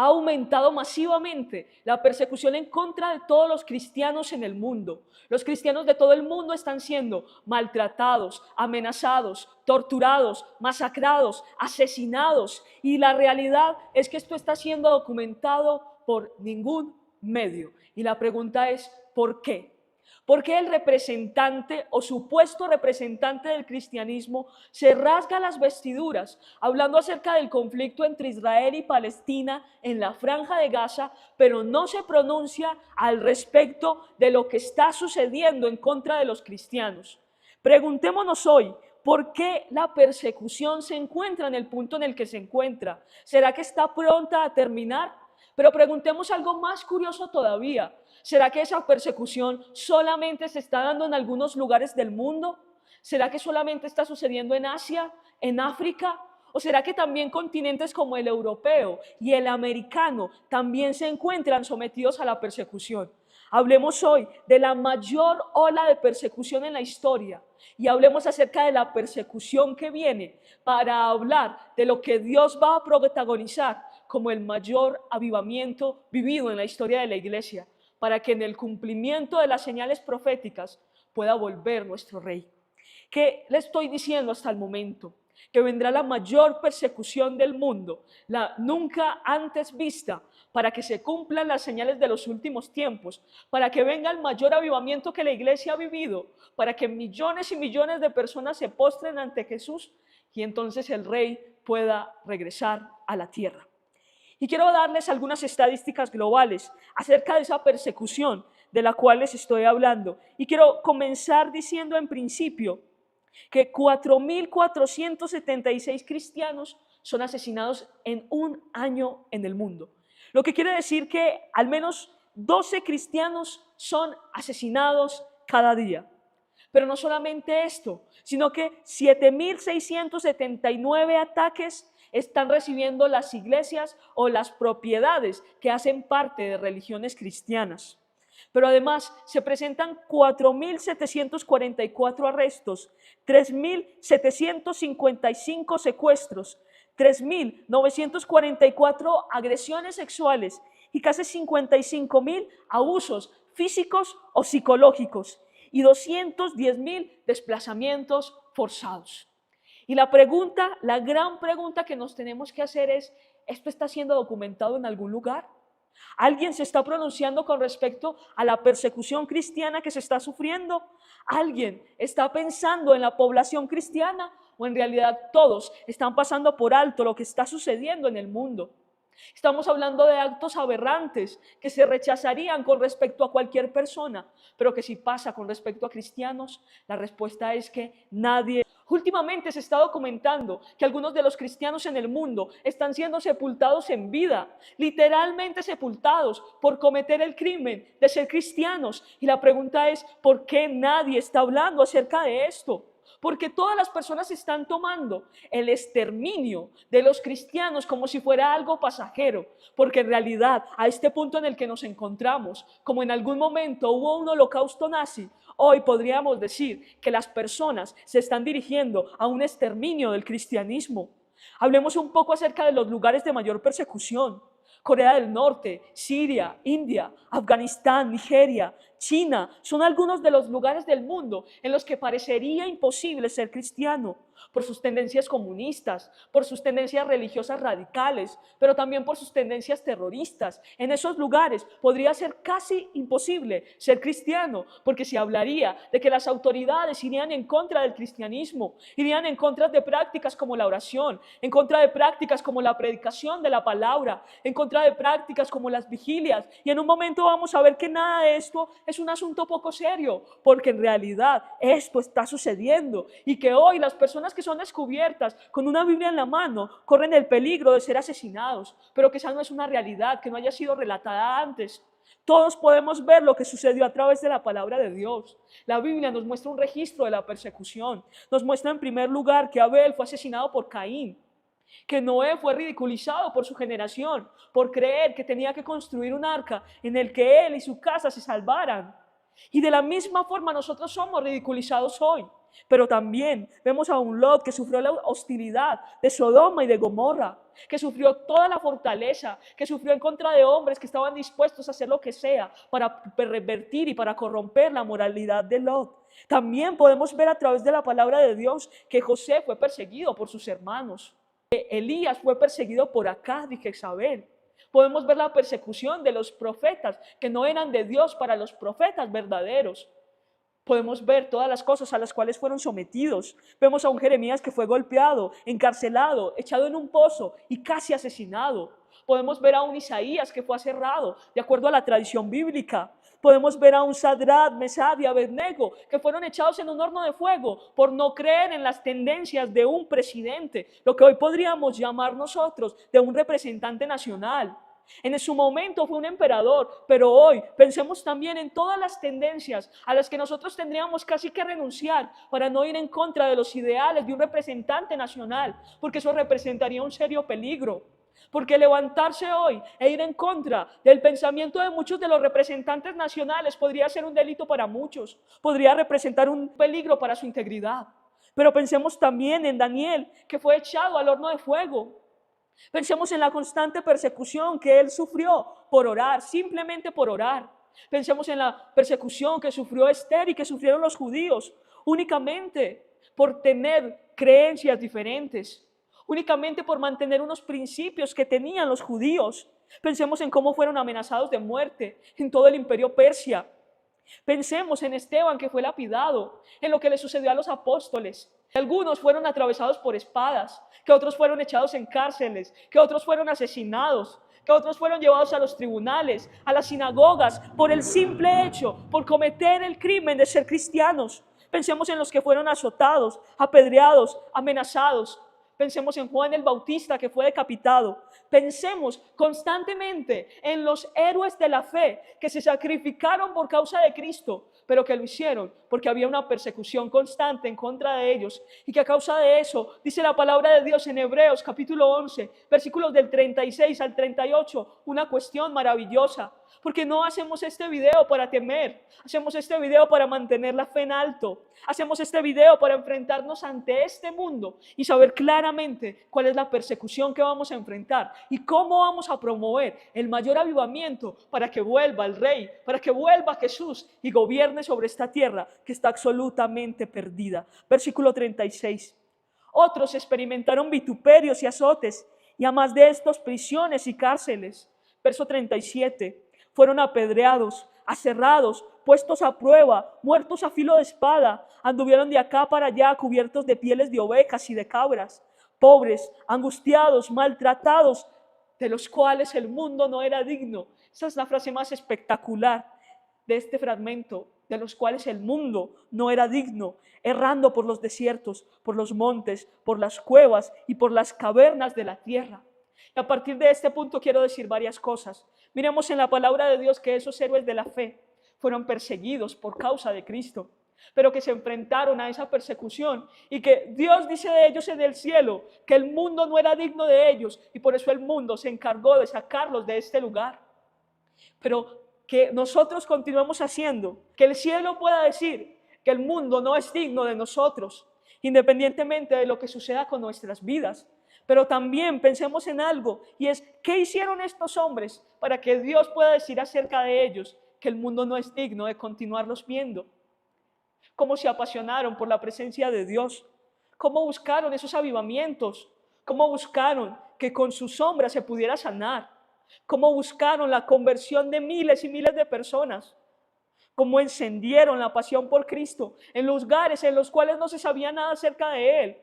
Ha aumentado masivamente la persecución en contra de todos los cristianos en el mundo. Los cristianos de todo el mundo están siendo maltratados, amenazados, torturados, masacrados, asesinados. Y la realidad es que esto está siendo documentado por ningún medio. Y la pregunta es, ¿por qué? ¿Por qué el representante o supuesto representante del cristianismo se rasga las vestiduras hablando acerca del conflicto entre Israel y Palestina en la Franja de Gaza, pero no se pronuncia al respecto de lo que está sucediendo en contra de los cristianos? Preguntémonos hoy, ¿por qué la persecución se encuentra en el punto en el que se encuentra? ¿Será que está pronta a terminar? Pero preguntemos algo más curioso todavía. ¿Será que esa persecución solamente se está dando en algunos lugares del mundo? ¿Será que solamente está sucediendo en Asia, en África? ¿O será que también continentes como el europeo y el americano también se encuentran sometidos a la persecución? Hablemos hoy de la mayor ola de persecución en la historia y hablemos acerca de la persecución que viene para hablar de lo que Dios va a protagonizar como el mayor avivamiento vivido en la historia de la iglesia, para que en el cumplimiento de las señales proféticas pueda volver nuestro Rey. ¿Qué le estoy diciendo hasta el momento? Que vendrá la mayor persecución del mundo, la nunca antes vista, para que se cumplan las señales de los últimos tiempos, para que venga el mayor avivamiento que la iglesia ha vivido, para que millones y millones de personas se postren ante Jesús y entonces el Rey pueda regresar a la tierra. Y quiero darles algunas estadísticas globales acerca de esa persecución de la cual les estoy hablando. Y quiero comenzar diciendo en principio que 4.476 cristianos son asesinados en un año en el mundo. Lo que quiere decir que al menos 12 cristianos son asesinados cada día. Pero no solamente esto, sino que 7.679 ataques están recibiendo las iglesias o las propiedades que hacen parte de religiones cristianas. Pero además se presentan 4.744 arrestos, 3.755 secuestros, 3.944 agresiones sexuales y casi 55.000 abusos físicos o psicológicos y 210.000 desplazamientos forzados. Y la gran pregunta que nos tenemos que hacer es, ¿esto está siendo documentado en algún lugar? ¿Alguien se está pronunciando con respecto a la persecución cristiana que se está sufriendo? ¿Alguien está pensando en la población cristiana? ¿O en realidad todos están pasando por alto lo que está sucediendo en el mundo? Estamos hablando de actos aberrantes que se rechazarían con respecto a cualquier persona, pero que si pasa con respecto a cristianos, la respuesta es que nadie. Últimamente se está documentando que algunos de los cristianos en el mundo están siendo sepultados en vida, literalmente sepultados por cometer el crimen de ser cristianos. Y la pregunta es, ¿por qué nadie está hablando acerca de esto? Porque todas las personas están tomando el exterminio de los cristianos como si fuera algo pasajero, porque en realidad a este punto en el que nos encontramos, como en algún momento hubo un holocausto nazi, hoy podríamos decir que las personas se están dirigiendo a un exterminio del cristianismo. Hablemos un poco acerca de los lugares de mayor persecución. Corea del Norte, Siria, India, Afganistán, Nigeria, China, son algunos de los lugares del mundo en los que parecería imposible ser cristiano, por sus tendencias comunistas, por sus tendencias religiosas radicales, pero también por sus tendencias terroristas. En esos lugares podría ser casi imposible ser cristiano, porque se hablaría de que las autoridades irían en contra del cristianismo, irían en contra de prácticas como la oración, en contra de prácticas como la predicación de la palabra, en contra de prácticas como las vigilias. Y en un momento vamos a ver que nada de esto es un asunto poco serio, porque en realidad esto está sucediendo y que hoy las personas que son descubiertas con una Biblia en la mano corren el peligro de ser asesinados, pero que esa no es una realidad que no haya sido relatada antes. Todos podemos ver lo que sucedió a través de la palabra de Dios. La Biblia nos muestra un registro de la persecución. Nos muestra en primer lugar que Abel fue asesinado por Caín, que Noé fue ridiculizado por su generación, por creer que tenía que construir un arca en el que él y su casa se salvaran. Y de la misma forma nosotros somos ridiculizados hoy. Pero también vemos a un Lot que sufrió la hostilidad de Sodoma y de Gomorra, que sufrió toda la fortaleza, que sufrió en contra de hombres que estaban dispuestos a hacer lo que sea para pervertir y para corromper la moralidad de Lot. También podemos ver a través de la palabra de Dios que José fue perseguido por sus hermanos, que Elías fue perseguido por Acab y Jezabel. Podemos ver la persecución de los profetas que no eran de Dios para los profetas verdaderos. Podemos ver todas las cosas a las cuales fueron sometidos. Vemos a un Jeremías que fue golpeado, encarcelado, echado en un pozo y casi asesinado. Podemos ver a un Isaías que fue aserrado, de acuerdo a la tradición bíblica. Podemos ver a un Sadrach, Mesach y Abednego que fueron echados en un horno de fuego por no creer en las tendencias de un presidente, lo que hoy podríamos llamar nosotros de un representante nacional. En su momento fue un emperador, pero hoy pensemos también en todas las tendencias a las que nosotros tendríamos casi que renunciar para no ir en contra de los ideales de un representante nacional, porque eso representaría un serio peligro. Porque levantarse hoy e ir en contra del pensamiento de muchos de los representantes nacionales podría ser un delito para muchos, podría representar un peligro para su integridad. Pero pensemos también en Daniel, que fue echado al horno de fuego. Pensemos en la constante persecución que él sufrió por orar, simplemente por orar. Pensemos en la persecución que sufrió Esther y que sufrieron los judíos únicamente por tener creencias diferentes, únicamente por mantener unos principios que tenían los judíos. Pensemos en cómo fueron amenazados de muerte en todo el imperio persia. Pensemos en Esteban, que fue lapidado, en lo que le sucedió a los apóstoles. Algunos fueron atravesados por espadas, que otros fueron echados en cárceles, que otros fueron asesinados, que otros fueron llevados a los tribunales, a las sinagogas, por el simple hecho, por cometer el crimen de ser cristianos. Pensemos en los que fueron azotados, apedreados, amenazados. Pensemos en Juan el Bautista, que fue decapitado. Pensemos constantemente en los héroes de la fe que se sacrificaron por causa de Cristo, pero que lo hicieron porque había una persecución constante en contra de ellos, y que a causa de eso, dice la palabra de Dios en Hebreos capítulo 11, versículos del 36 al 38, una cuestión maravillosa. Porque no hacemos este video para temer, hacemos este video para mantener la fe en alto, hacemos este video para enfrentarnos ante este mundo y saber claramente cuál es la persecución que vamos a enfrentar y cómo vamos a promover el mayor avivamiento para que vuelva el Rey, para que vuelva Jesús y gobierne sobre esta tierra que está absolutamente perdida. Versículo 36. Otros experimentaron vituperios y azotes, y a más de estos prisiones y cárceles. Verso 37. Fueron apedreados, aserrados, puestos a prueba, muertos a filo de espada, anduvieron de acá para allá cubiertos de pieles de ovejas y de cabras, pobres, angustiados, maltratados, de los cuales el mundo no era digno. Esa es la frase más espectacular de este fragmento, de los cuales el mundo no era digno, errando por los desiertos, por los montes, por las cuevas y por las cavernas de la tierra. Y a partir de este punto quiero decir varias cosas. Miremos en la palabra de Dios que esos héroes de la fe fueron perseguidos por causa de Cristo, pero que se enfrentaron a esa persecución y que Dios dice de ellos en el cielo que el mundo no era digno de ellos y por eso el mundo se encargó de sacarlos de este lugar. Pero que nosotros continuemos haciendo, que el cielo pueda decir que el mundo no es digno de nosotros, independientemente de lo que suceda con nuestras vidas. Pero también pensemos en algo, y es, ¿qué hicieron estos hombres para que Dios pueda decir acerca de ellos que el mundo no es digno de continuarlos viendo? ¿Cómo se apasionaron por la presencia de Dios? ¿Cómo buscaron esos avivamientos? ¿Cómo buscaron que con su sombra se pudiera sanar? ¿Cómo buscaron la conversión de miles y miles de personas? ¿Cómo encendieron la pasión por Cristo en lugares en los cuales no se sabía nada acerca de Él?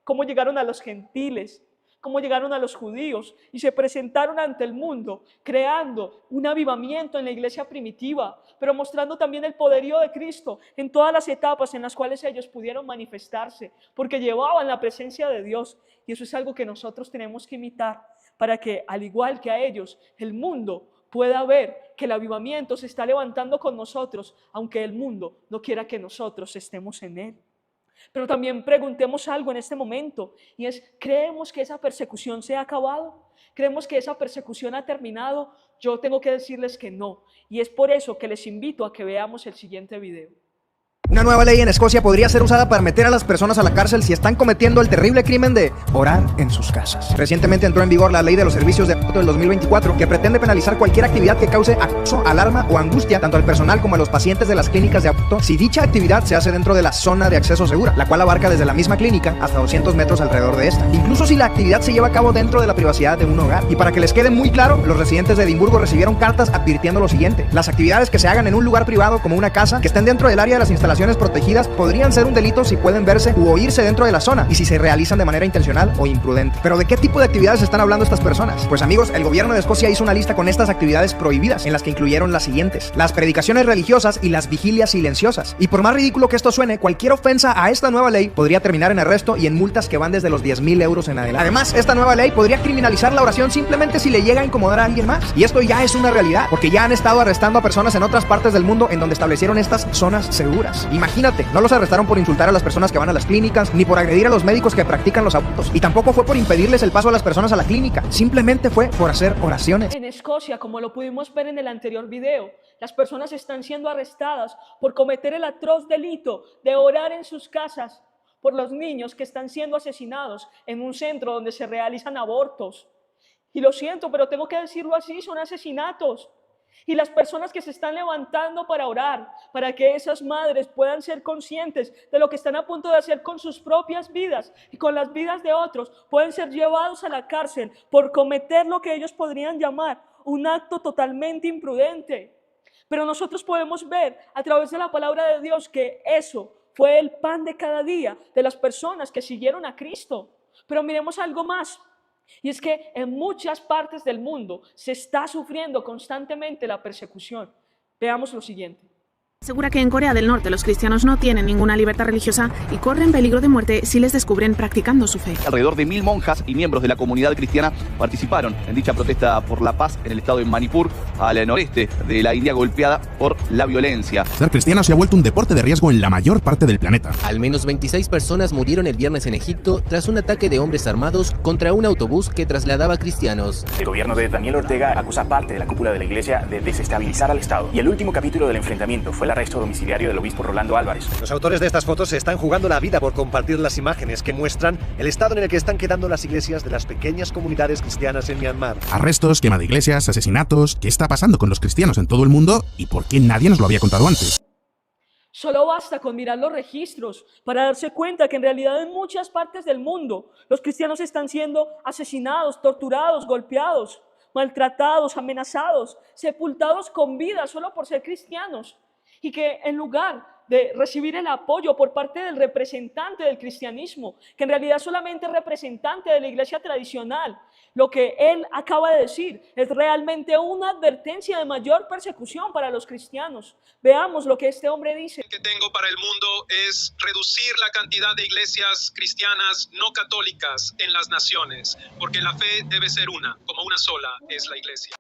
¿Cómo llegaron a los gentiles? ¿Cómo llegaron a los judíos? Y se presentaron ante el mundo, creando un avivamiento en la iglesia primitiva, pero mostrando también el poderío de Cristo en todas las etapas en las cuales ellos pudieron manifestarse, porque llevaban la presencia de Dios. Y eso es algo que nosotros tenemos que imitar, para que, al igual que a ellos, el mundo pueda ver que el avivamiento se está levantando con nosotros, aunque el mundo no quiera que nosotros estemos en él. Pero también preguntemos algo en este momento, y es, ¿creemos que esa persecución se ha acabado? ¿Creemos que esa persecución ha terminado? Yo tengo que decirles que no, y es por eso que les invito a que veamos el siguiente video. Una nueva ley en Escocia podría ser usada para meter a las personas a la cárcel si están cometiendo el terrible crimen de orar en sus casas. Recientemente entró en vigor la ley de los servicios de aborto del 2024, que pretende penalizar cualquier actividad que cause acoso, alarma o angustia tanto al personal como a los pacientes de las clínicas de aborto, si dicha actividad se hace dentro de la zona de acceso segura, la cual abarca desde la misma clínica hasta 200 metros alrededor de esta, incluso si la actividad se lleva a cabo dentro de la privacidad de un hogar. Y para que les quede muy claro, los residentes de Edimburgo recibieron cartas advirtiendo lo siguiente: las actividades que se hagan en un lugar privado como una casa, que estén dentro del área de las instalaciones protegidas, podrían ser un delito si pueden verse u oírse dentro de la zona y si se realizan de manera intencional o imprudente. Pero ¿de qué tipo de actividades están hablando estas personas? Pues amigos, el gobierno de Escocia hizo una lista con estas actividades prohibidas, en las que incluyeron las siguientes: las predicaciones religiosas y las vigilias silenciosas. Y por más ridículo que esto suene, cualquier ofensa a esta nueva ley podría terminar en arresto y en multas que van desde los 10,000 euros en adelante. Además, esta nueva ley podría criminalizar la oración simplemente si le llega a incomodar a alguien más. Y esto ya es una realidad, porque ya han estado arrestando a personas en otras partes del mundo en donde establecieron estas zonas seguras. Imagínate, no los arrestaron por insultar a las personas que van a las clínicas, ni por agredir a los médicos que practican los abortos, y tampoco fue por impedirles el paso a las personas a la clínica, simplemente fue por hacer oraciones. En Escocia, como lo pudimos ver en el anterior video, las personas están siendo arrestadas por cometer el atroz delito de orar en sus casas por los niños que están siendo asesinados en un centro donde se realizan abortos. Y lo siento, pero tengo que decirlo así, son asesinatos. Y las personas que se están levantando para orar, para que esas madres puedan ser conscientes de lo que están a punto de hacer con sus propias vidas y con las vidas de otros, pueden ser llevados a la cárcel por cometer lo que ellos podrían llamar un acto totalmente imprudente. Pero nosotros podemos ver a través de la palabra de Dios que eso fue el pan de cada día de las personas que siguieron a Cristo. Pero miremos algo más. Y es que en muchas partes del mundo se está sufriendo constantemente la persecución. Veamos lo siguiente. Asegura que en Corea del Norte los cristianos no tienen ninguna libertad religiosa y corren peligro de muerte si les descubren practicando su fe. Alrededor de 1000 monjas y miembros de la comunidad cristiana participaron en dicha protesta por la paz en el estado de Manipur, al noreste de la India golpeada por la violencia. Ser cristiano se ha vuelto un deporte de riesgo en la mayor parte del planeta. Al menos 26 personas murieron el viernes en Egipto tras un ataque de hombres armados contra un autobús que trasladaba cristianos. El gobierno de Daniel Ortega acusa a parte de la cúpula de la iglesia de desestabilizar al Estado. Y el último capítulo del enfrentamiento fue el arresto domiciliario del obispo Rolando Álvarez. Los autores de estas fotos se están jugando la vida por compartir las imágenes que muestran el estado en el que están quedando las iglesias de las pequeñas comunidades cristianas en Myanmar. Arrestos, quema de iglesias, asesinatos. ¿Qué está pasando con los cristianos en todo el mundo y por qué nadie nos lo había contado antes? Solo basta con mirar los registros para darse cuenta que en realidad en muchas partes del mundo los cristianos están siendo asesinados, torturados, golpeados, maltratados, amenazados, sepultados con vida solo por ser cristianos. Y que en lugar de recibir el apoyo por parte del representante del cristianismo, que en realidad solamente es representante de la iglesia tradicional, lo que él acaba de decir es realmente una advertencia de mayor persecución para los cristianos. Veamos lo que este hombre dice. Que tengo para el mundo es reducir la cantidad de iglesias cristianas no católicas en las naciones, porque la fe debe ser una, como una sola es la iglesia.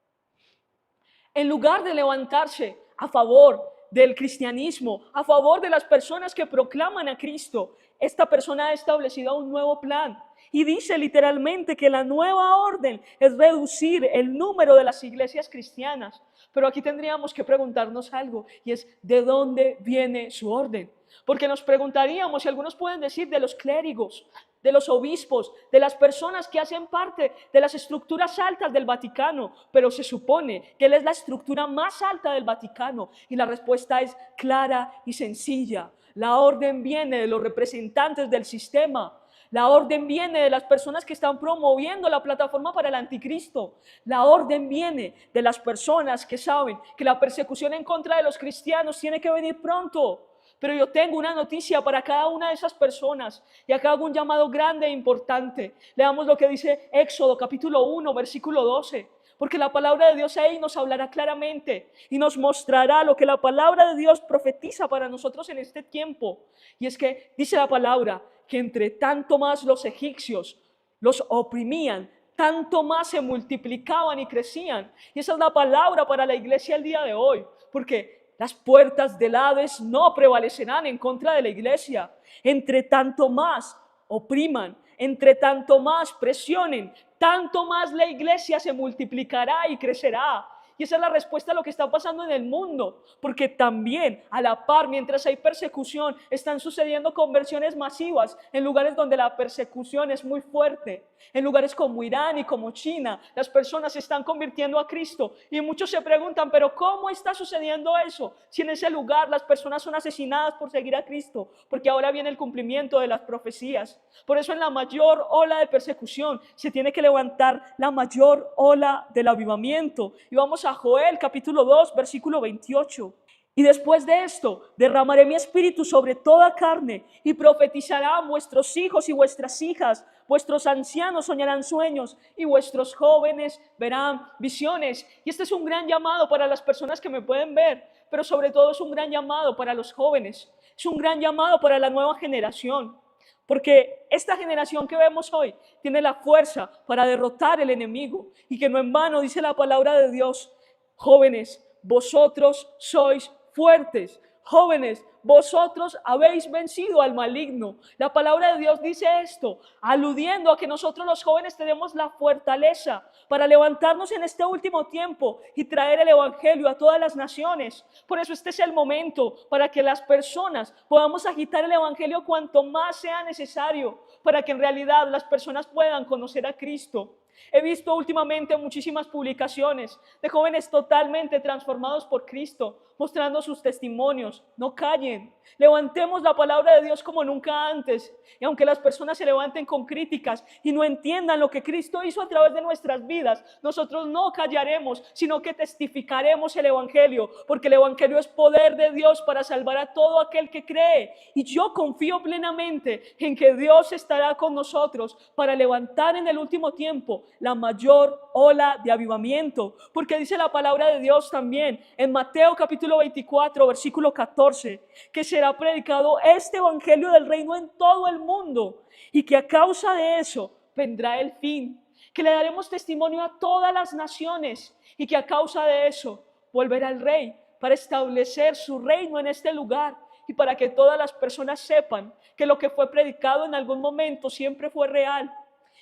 En lugar de levantarse a favor del cristianismo, a favor de las personas que proclaman a Cristo, esta persona ha establecido un nuevo plan y dice literalmente que la nueva orden es reducir el número de las iglesias cristianas. Pero aquí tendríamos que preguntarnos algo, y es ¿de dónde viene su orden? Porque nos preguntaríamos, y algunos pueden decir, de los clérigos, de los obispos, de las personas que hacen parte de las estructuras altas del Vaticano, pero se supone que él es la estructura más alta del Vaticano, y la respuesta es clara y sencilla. La orden viene de los representantes del sistema. La orden viene de las personas que están promoviendo la plataforma para el anticristo. La orden viene de las personas que saben que la persecución en contra de los cristianos tiene que venir pronto. Pero yo tengo una noticia para cada una de esas personas, y acá hago un llamado grande e importante. Leamos lo que dice Éxodo capítulo 1, versículo 12. Porque la palabra de Dios ahí nos hablará claramente y nos mostrará lo que la palabra de Dios profetiza para nosotros en este tiempo. Y es que dice la palabra que entre tanto más los egipcios los oprimían, tanto más se multiplicaban y crecían. Y esa es la palabra para la iglesia el día de hoy, porque las puertas del Hades no prevalecerán en contra de la iglesia. Entre tanto más opriman, entre tanto más presionen, tanto más la iglesia se multiplicará y crecerá. Y esa es la respuesta a lo que está pasando en el mundo, porque también a la par, mientras hay persecución, están sucediendo conversiones masivas en lugares donde la persecución es muy fuerte. En lugares como Irán y como China, las personas se están convirtiendo a Cristo y muchos se preguntan, pero ¿cómo está sucediendo eso? Si en ese lugar las personas son asesinadas por seguir a Cristo, porque ahora viene el cumplimiento de las profecías. Por eso en la mayor ola de persecución se tiene que levantar la mayor ola del avivamiento. Y vamos a Joel capítulo 2, versículo 28. Y después de esto, derramaré mi espíritu sobre toda carne y profetizarán vuestros hijos y vuestras hijas, vuestros ancianos soñarán sueños y vuestros jóvenes verán visiones. Y este es un gran llamado para las personas que me pueden ver, pero sobre todo es un gran llamado para los jóvenes, es un gran llamado para la nueva generación. Porque esta generación que vemos hoy tiene la fuerza para derrotar el enemigo y que no en vano dice la palabra de Dios, jóvenes, vosotros sois fuertes, jóvenes, vosotros habéis vencido al maligno. La palabra de Dios dice esto, aludiendo a que nosotros los jóvenes tenemos la fortaleza para levantarnos en este último tiempo y traer el evangelio a todas las naciones. Por eso este es el momento para que las personas podamos agitar el evangelio cuanto más sea necesario, para que en realidad las personas puedan conocer a Cristo. He visto últimamente muchísimas publicaciones de jóvenes totalmente transformados por Cristo, mostrando sus testimonios. No callen, levantemos la palabra de Dios como nunca antes. Y aunque las personas se levanten con críticas y no entiendan lo que Cristo hizo a través de nuestras vidas, nosotros no callaremos, sino que testificaremos el evangelio, porque el evangelio es poder de Dios para salvar a todo aquel que cree. Y yo confío plenamente en que Dios estará con nosotros para levantar en el último tiempo la mayor ola de avivamiento, porque dice la palabra de Dios también en Mateo capítulo 24 versículo 14 que será predicado este evangelio del reino en todo el mundo y que a causa de eso vendrá el fin, que le daremos testimonio a todas las naciones y que a causa de eso volverá el rey para establecer su reino en este lugar y para que todas las personas sepan que lo que fue predicado en algún momento siempre fue real.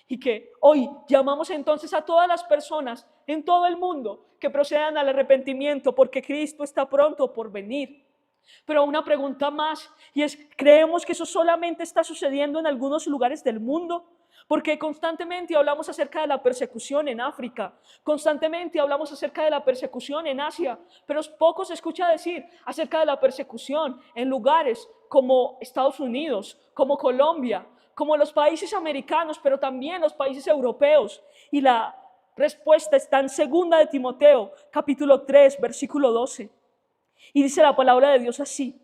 Y que hoy llamamos entonces a todas las personas en todo el mundo que procedan al arrepentimiento porque Cristo está pronto por venir. Pero una pregunta más, y es, ¿creemos que eso solamente está sucediendo en algunos lugares del mundo? Porque constantemente hablamos acerca de la persecución en África, constantemente hablamos acerca de la persecución en Asia, pero poco se escucha decir acerca de la persecución en lugares como Estados Unidos, como Colombia, como los países americanos, pero también los países europeos. Y la respuesta está en 2 de Timoteo, capítulo 3, versículo 12. Y dice la palabra de Dios así: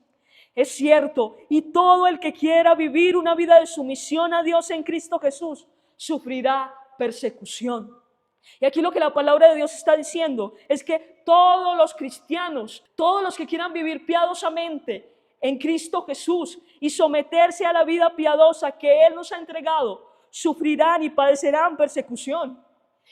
es cierto, y todo el que quiera vivir una vida de sumisión a Dios en Cristo Jesús, sufrirá persecución. Y aquí lo que la palabra de Dios está diciendo es que todos los cristianos, todos los que quieran vivir piadosamente en Cristo Jesús y someterse a la vida piadosa que Él nos ha entregado, sufrirán y padecerán persecución.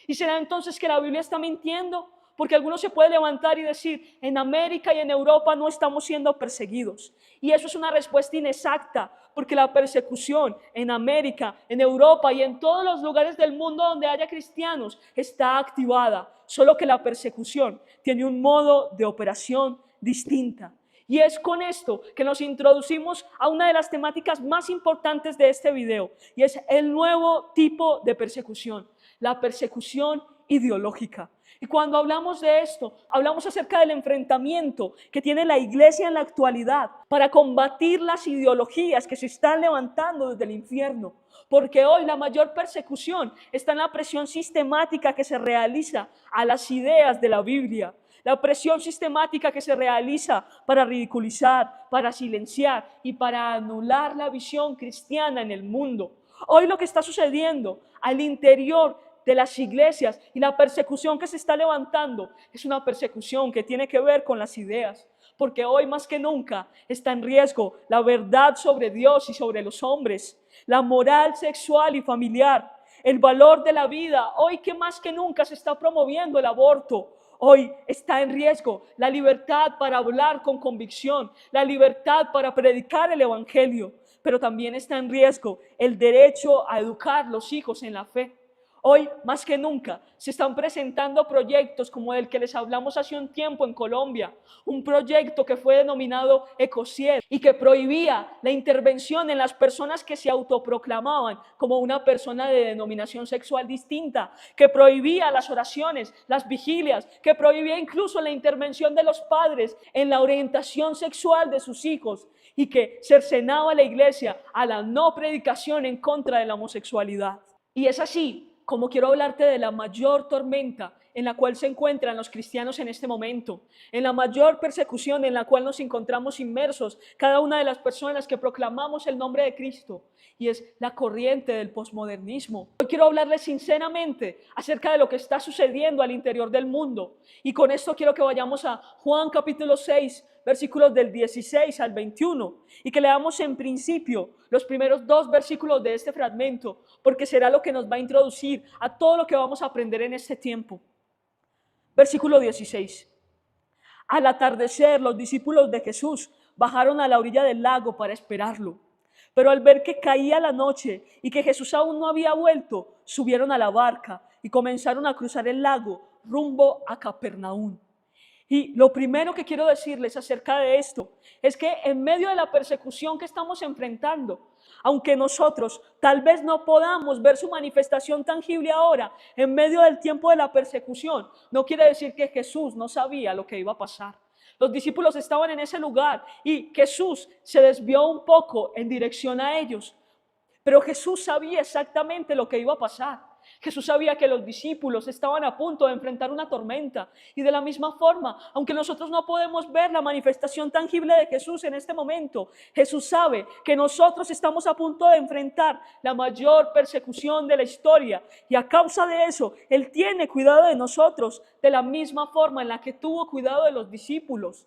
¿Y será entonces que la Biblia está mintiendo? Porque alguno se puede levantar y decir, en América y en Europa no estamos siendo perseguidos. Y eso es una respuesta inexacta, porque la persecución en América, en Europa y en todos los lugares del mundo donde haya cristianos está activada. Solo que la persecución tiene un modo de operación distinta. Y es con esto que nos introducimos a una de las temáticas más importantes de este video, y es el nuevo tipo de persecución, la persecución ideológica. Y cuando hablamos de esto, hablamos acerca del enfrentamiento que tiene la iglesia en la actualidad para combatir las ideologías que se están levantando desde el infierno. Porque hoy la mayor persecución está en la presión sistemática que se realiza a las ideas de la Biblia. La presión sistemática que se realiza para ridiculizar, para silenciar y para anular la visión cristiana en el mundo. Hoy lo que está sucediendo al interior de las iglesias y la persecución que se está levantando es una persecución que tiene que ver con las ideas, porque hoy más que nunca está en riesgo la verdad sobre Dios y sobre los hombres, la moral sexual y familiar, el valor de la vida. Hoy que más que nunca se está promoviendo el aborto. Hoy está en riesgo la libertad para hablar con convicción, la libertad para predicar el evangelio, pero también está en riesgo el derecho a educar los hijos en la fe. Hoy, más que nunca, se están presentando proyectos como el que les hablamos hace un tiempo en Colombia, un proyecto que fue denominado Ecocidio y que prohibía la intervención en las personas que se autoproclamaban como una persona de denominación sexual distinta, que prohibía las oraciones, las vigilias, que prohibía incluso la intervención de los padres en la orientación sexual de sus hijos y que cercenaba a la iglesia a la no predicación en contra de la homosexualidad. Y es así como quiero hablarte de la mayor tormenta en la cual se encuentran los cristianos en este momento, en la mayor persecución en la cual nos encontramos inmersos cada una de las personas que proclamamos el nombre de Cristo, y es la corriente del posmodernismo. Hoy quiero hablarles sinceramente acerca de lo que está sucediendo al interior del mundo, y con esto quiero que vayamos a Juan capítulo 6, versículos del 16 al 21, y que leamos en principio los primeros 2 versículos de este fragmento, porque será lo que nos va a introducir a todo lo que vamos a aprender en este tiempo. Versículo 16. Al atardecer, los discípulos de Jesús bajaron a la orilla del lago para esperarlo, pero al ver que caía la noche y que Jesús aún no había vuelto, subieron a la barca y comenzaron a cruzar el lago rumbo a Capernaum. Y lo primero que quiero decirles acerca de esto es que en medio de la persecución que estamos enfrentando, aunque nosotros tal vez no podamos ver su manifestación tangible ahora, en medio del tiempo de la persecución, no quiere decir que Jesús no sabía lo que iba a pasar. Los discípulos estaban en ese lugar y Jesús se desvió un poco en dirección a ellos, pero Jesús sabía exactamente lo que iba a pasar. Jesús sabía que los discípulos estaban a punto de enfrentar una tormenta, y de la misma forma, aunque nosotros no podemos ver la manifestación tangible de Jesús en este momento, Jesús sabe que nosotros estamos a punto de enfrentar la mayor persecución de la historia, y a causa de eso, Él tiene cuidado de nosotros de la misma forma en la que tuvo cuidado de los discípulos.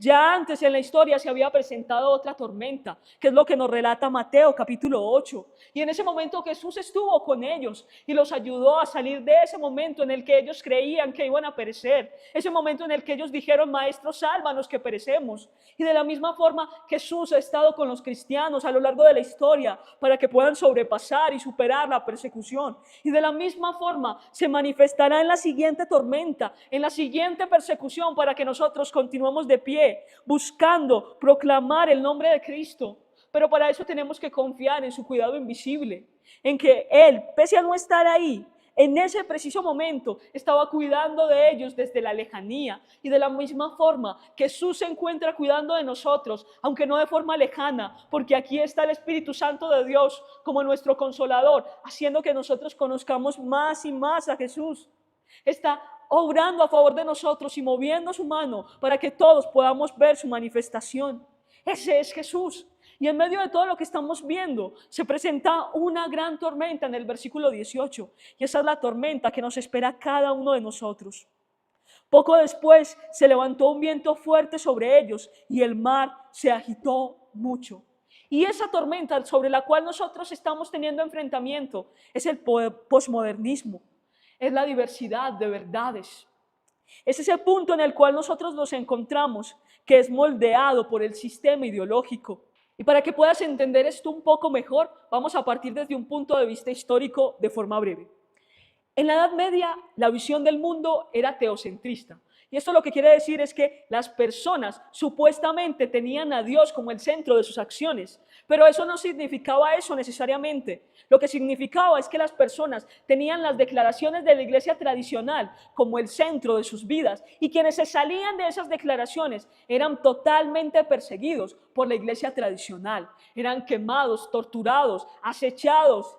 Ya antes en la historia se había presentado otra tormenta, que es lo que nos relata Mateo capítulo 8. Y en ese momento Jesús estuvo con ellos y los ayudó a salir de ese momento en el que ellos creían que iban a perecer. Ese momento en el que ellos dijeron: Maestro, sálvanos que perecemos. Y de la misma forma Jesús ha estado con los cristianos a lo largo de la historia para que puedan sobrepasar y superar la persecución. Y de la misma forma se manifestará en la siguiente tormenta, en la siguiente persecución, para que nosotros continuemos de pie, buscando proclamar el nombre de Cristo. Pero para eso tenemos que confiar en su cuidado invisible, en que Él, pese a no estar ahí, en ese preciso momento estaba cuidando de ellos desde la lejanía. Y de la misma forma Jesús se encuentra cuidando de nosotros, aunque no de forma lejana, porque aquí está el Espíritu Santo de Dios como nuestro consolador, haciendo que nosotros conozcamos más y más a Jesús. Está obrando a favor de nosotros y moviendo su mano para que todos podamos ver su manifestación. Ese es Jesús. Y en medio de todo lo que estamos viendo, se presenta una gran tormenta en el versículo 18. Y esa es la tormenta que nos espera a cada uno de nosotros. Poco después se levantó un viento fuerte sobre ellos y el mar se agitó mucho. Y esa tormenta sobre la cual nosotros estamos teniendo enfrentamiento es el posmodernismo. Es la diversidad de verdades. Es ese punto en el cual nosotros nos encontramos, que es moldeado por el sistema ideológico. Y para que puedas entender esto un poco mejor, vamos a partir desde un punto de vista histórico de forma breve. En la Edad Media, la visión del mundo era teocentrista. Y esto lo que quiere decir es que las personas supuestamente tenían a Dios como el centro de sus acciones, pero eso no significaba eso necesariamente. Lo que significaba es que las personas tenían las declaraciones de la iglesia tradicional como el centro de sus vidas, y quienes se salían de esas declaraciones eran totalmente perseguidos por la iglesia tradicional. Eran quemados, torturados, acechados,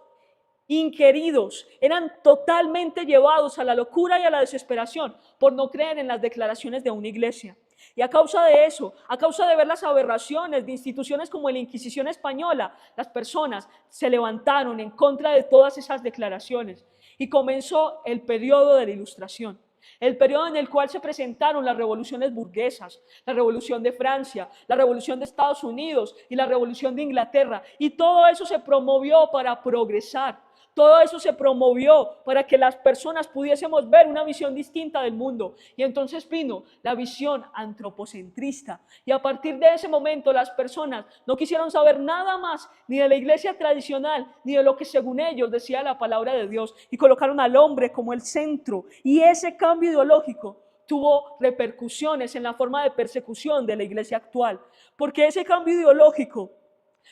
inquiridos, eran totalmente llevados a la locura y a la desesperación por no creer en las declaraciones de una iglesia. Y a causa de eso, a causa de ver las aberraciones de instituciones como la Inquisición española, las personas se levantaron en contra de todas esas declaraciones y comenzó el periodo de la Ilustración. El periodo en el cual se presentaron las revoluciones burguesas, la revolución de Francia, la revolución de Estados Unidos y la revolución de Inglaterra, y todo eso se promovió para progresar, Todo eso se promovió para que las personas pudiésemos ver una visión distinta del mundo. Y entonces vino la visión antropocentrista. Y a partir de ese momento las personas no quisieron saber nada más ni de la iglesia tradicional, ni de lo que según ellos decía la palabra de Dios. Y colocaron al hombre como el centro. Y ese cambio ideológico tuvo repercusiones en la forma de persecución de la iglesia actual. Porque ese cambio ideológico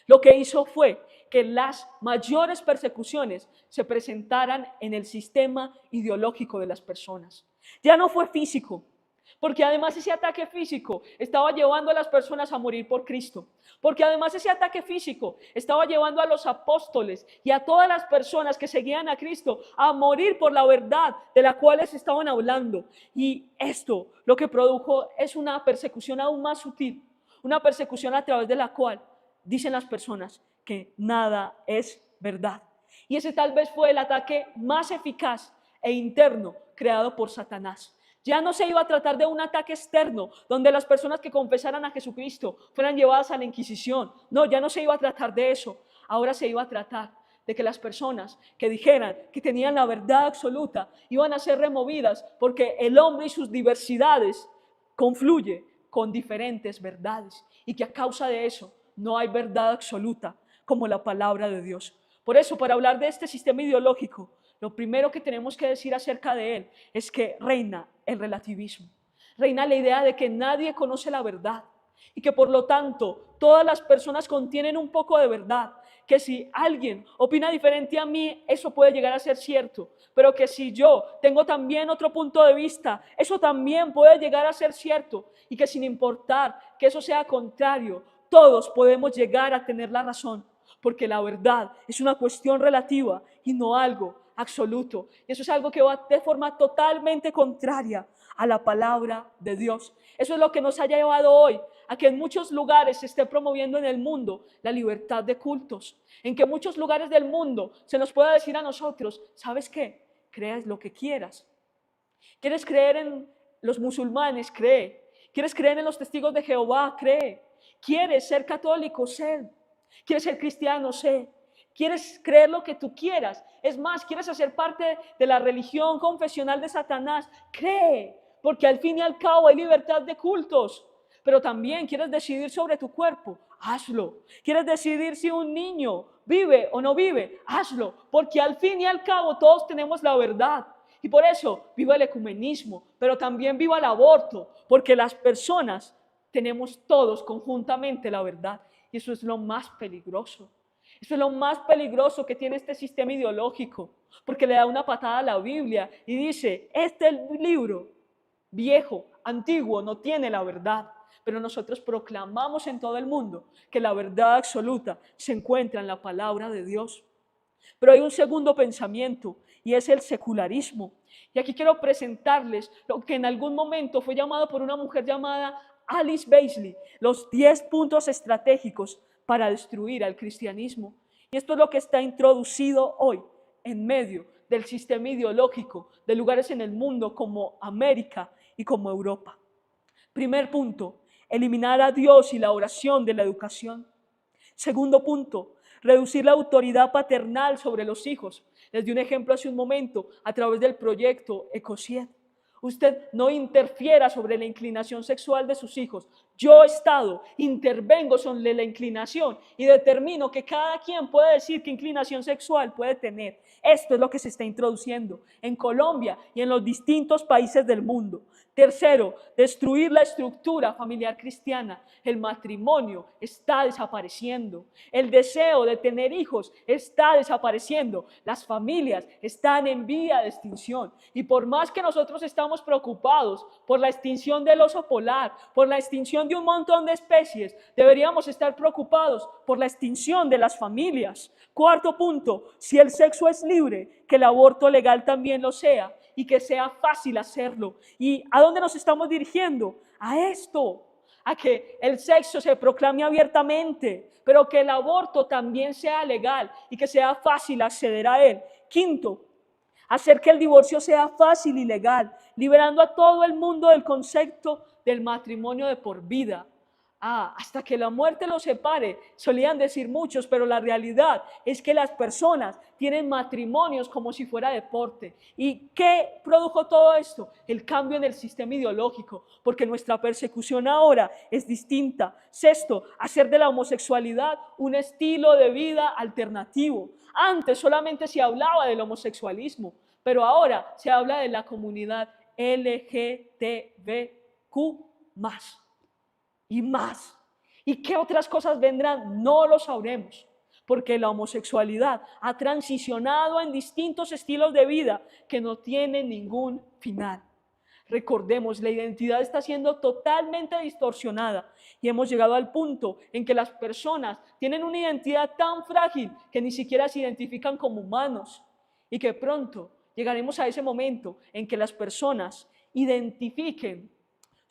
lo que hizo fue que las mayores persecuciones se presentaran en el sistema ideológico de las personas. Ya no fue físico, porque además ese ataque físico estaba llevando a las personas a morir por Cristo. Porque además ese ataque físico estaba llevando a los apóstoles y a todas las personas que seguían a Cristo a morir por la verdad de la cual les estaban hablando. Y esto lo que produjo es una persecución aún más sutil, una persecución a través de la cual dicen las personas que nada es verdad. Y ese tal vez fue el ataque más eficaz e interno creado por Satanás. Ya no se iba a tratar de un ataque externo, donde las personas que confesaran a Jesucristo fueran llevadas a la Inquisición. No, ya no se iba a tratar de eso. Ahora se iba a tratar de que las personas que dijeran que tenían la verdad absoluta iban a ser removidas, porque el hombre y sus diversidades confluyen con diferentes verdades, y que a causa de eso no hay verdad absoluta como la palabra de Dios. Por eso, para hablar de este sistema ideológico, lo primero que tenemos que decir acerca de él es que reina el relativismo. Reina la idea de que nadie conoce la verdad y que por lo tanto todas las personas contienen un poco de verdad. Que si alguien opina diferente a mí, eso puede llegar a ser cierto, pero que si yo tengo también otro punto de vista, eso también puede llegar a ser cierto, y que sin importar que eso sea contrario, todos podemos llegar a tener la razón, porque la verdad es una cuestión relativa y no algo absoluto. Y eso es algo que va de forma totalmente contraria a la palabra de Dios. Eso es lo que nos ha llevado hoy a que en muchos lugares se esté promoviendo en el mundo la libertad de cultos, en que en muchos lugares del mundo se nos pueda decir a nosotros, ¿sabes qué? Creas lo que quieras. ¿Quieres creer en los musulmanes? Cree. ¿Quieres creer en los testigos de Jehová? Cree. ¿Quieres ser católico? Sé. ¿Quieres ser cristiano? Sé. ¿Quieres creer lo que tú quieras? Es más, ¿quieres hacer parte de la religión confesional de Satanás? Cree, porque al fin y al cabo hay libertad de cultos. Pero también quieres decidir sobre tu cuerpo, hazlo. ¿Quieres decidir si un niño vive o no vive? Hazlo, porque al fin y al cabo todos tenemos la verdad. Y por eso viva el ecumenismo, pero también viva el aborto, porque las personas tenemos todos conjuntamente la verdad. Y eso es lo más peligroso. Eso es lo más peligroso que tiene este sistema ideológico, porque le da una patada a la Biblia y dice, este libro viejo, antiguo, no tiene la verdad. Pero nosotros proclamamos en todo el mundo que la verdad absoluta se encuentra en la palabra de Dios. Pero hay un segundo pensamiento, y es el secularismo. Y aquí quiero presentarles lo que en algún momento fue llamado por una mujer llamada Alice Beisley, los 10 puntos estratégicos para destruir al cristianismo. Y esto es lo que está introducido hoy en medio del sistema ideológico de lugares en el mundo como América y como Europa. Primer punto, eliminar a Dios y la oración de la educación. Segundo punto, reducir la autoridad paternal sobre los hijos. Les di un ejemplo hace un momento a través del proyecto Ecosiet. Usted no interfiera sobre la inclinación sexual de sus hijos. Yo, Estado, intervengo sobre la inclinación y determino que cada quien puede decir qué inclinación sexual puede tener. Esto es lo que se está introduciendo en Colombia y en los distintos países del mundo. Tercero, destruir la estructura familiar cristiana. El matrimonio está desapareciendo. El deseo de tener hijos está desapareciendo. Las familias están en vía de extinción. Y por más que nosotros estamos preocupados por la extinción del oso polar, por la extinción de un montón de especies, deberíamos estar preocupados por la extinción de las familias. Cuarto punto, si el sexo es libre, que el aborto legal también lo sea. Y que sea fácil hacerlo. ¿Y a dónde nos estamos dirigiendo? A esto, a que el sexo se proclame abiertamente, pero que el aborto también sea legal y que sea fácil acceder a él. Quinto, hacer que el divorcio sea fácil y legal, liberando a todo el mundo del concepto del matrimonio de por vida. hasta que la muerte los separe, solían decir muchos, pero la realidad es que las personas tienen matrimonios como si fuera deporte. ¿Y qué produjo todo esto? El cambio en el sistema ideológico, porque nuestra persecución ahora es distinta. Sexto, hacer de la homosexualidad un estilo de vida alternativo. Antes solamente se hablaba del homosexualismo, pero ahora se habla de la comunidad LGTBQ+. Y más. ¿Y qué otras cosas vendrán? No lo sabremos, porque la homosexualidad ha transicionado en distintos estilos de vida que no tienen ningún final. Recordemos, la identidad está siendo totalmente distorsionada y hemos llegado al punto en que las personas tienen una identidad tan frágil que ni siquiera se identifican como humanos, y que pronto llegaremos a ese momento en que las personas identifiquen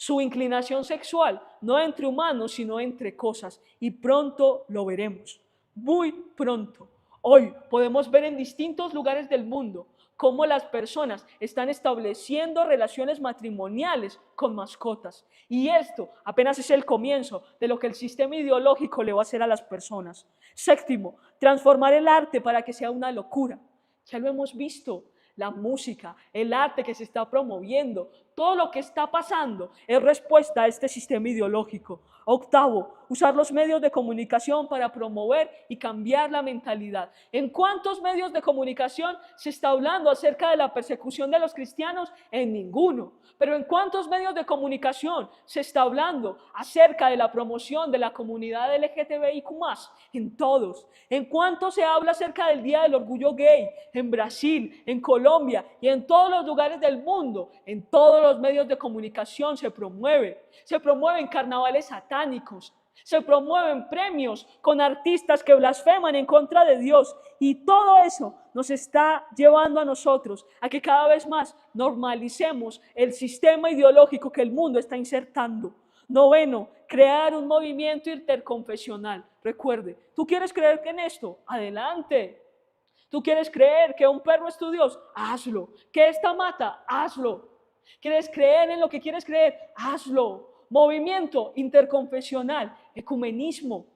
su inclinación sexual, no entre humanos, sino entre cosas. Y pronto lo veremos, muy pronto. Hoy podemos ver en distintos lugares del mundo cómo las personas están estableciendo relaciones matrimoniales con mascotas. Y esto apenas es el comienzo de lo que el sistema ideológico le va a hacer a las personas. Séptimo, transformar el arte para que sea una locura. Ya lo hemos visto. La música, el arte que se está promoviendo, todo lo que está pasando es respuesta a este sistema ideológico. Octavo, usar los medios de comunicación para promover y cambiar la mentalidad. ¿En cuántos medios de comunicación se está hablando acerca de la persecución de los cristianos? En ninguno. Pero ¿en cuántos medios de comunicación se está hablando acerca de la promoción de la comunidad LGTBIQ+? En todos. ¿En cuánto se habla acerca del Día del Orgullo Gay? En Brasil, en Colombia y en todos los lugares del mundo. En todos los medios de comunicación se promueven carnavales satánicos, se promueven premios con artistas que blasfeman en contra de Dios, y todo eso nos está llevando a nosotros a que cada vez más normalicemos el sistema ideológico que el mundo está insertando. Noveno, crear un movimiento interconfesional. Recuerde, ¿tú quieres creer en esto? Adelante. ¿Tú quieres creer que un perro es tu Dios? Hazlo. ¿Que esta mata? Hazlo. ¿Quieres creer en lo que quieres creer? Hazlo. Movimiento interconfesional, ecumenismo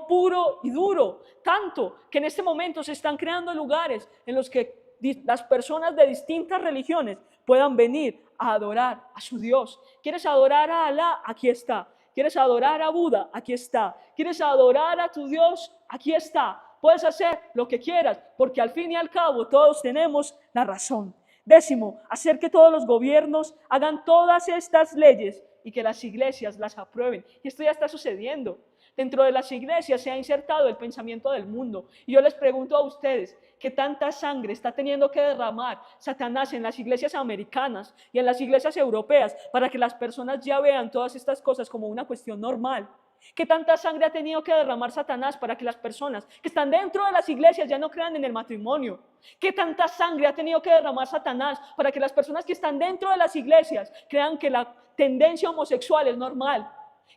puro y duro, tanto que en este momento se están creando lugares en los que las personas de distintas religiones puedan venir a adorar a su Dios. ¿Quieres adorar a Alá? Aquí está. ¿Quieres adorar a Buda? Aquí está. ¿Quieres adorar a tu Dios? Aquí está. Puedes hacer lo que quieras, porque al fin y al cabo todos tenemos la razón. Décimo, hacer que todos los gobiernos hagan todas estas leyes y que las iglesias las aprueben. Y esto ya está sucediendo. Dentro de las iglesias se ha insertado el pensamiento del mundo. Y yo les pregunto a ustedes, ¿qué tanta sangre está teniendo que derramar Satanás en las iglesias americanas y en las iglesias europeas para que las personas ya vean todas estas cosas como una cuestión normal? ¿Qué tanta sangre ha tenido que derramar Satanás para que las personas que están dentro de las iglesias ya no crean en el matrimonio? ¿Qué tanta sangre ha tenido que derramar Satanás para que las personas que están dentro de las iglesias crean que la tendencia homosexual es normal,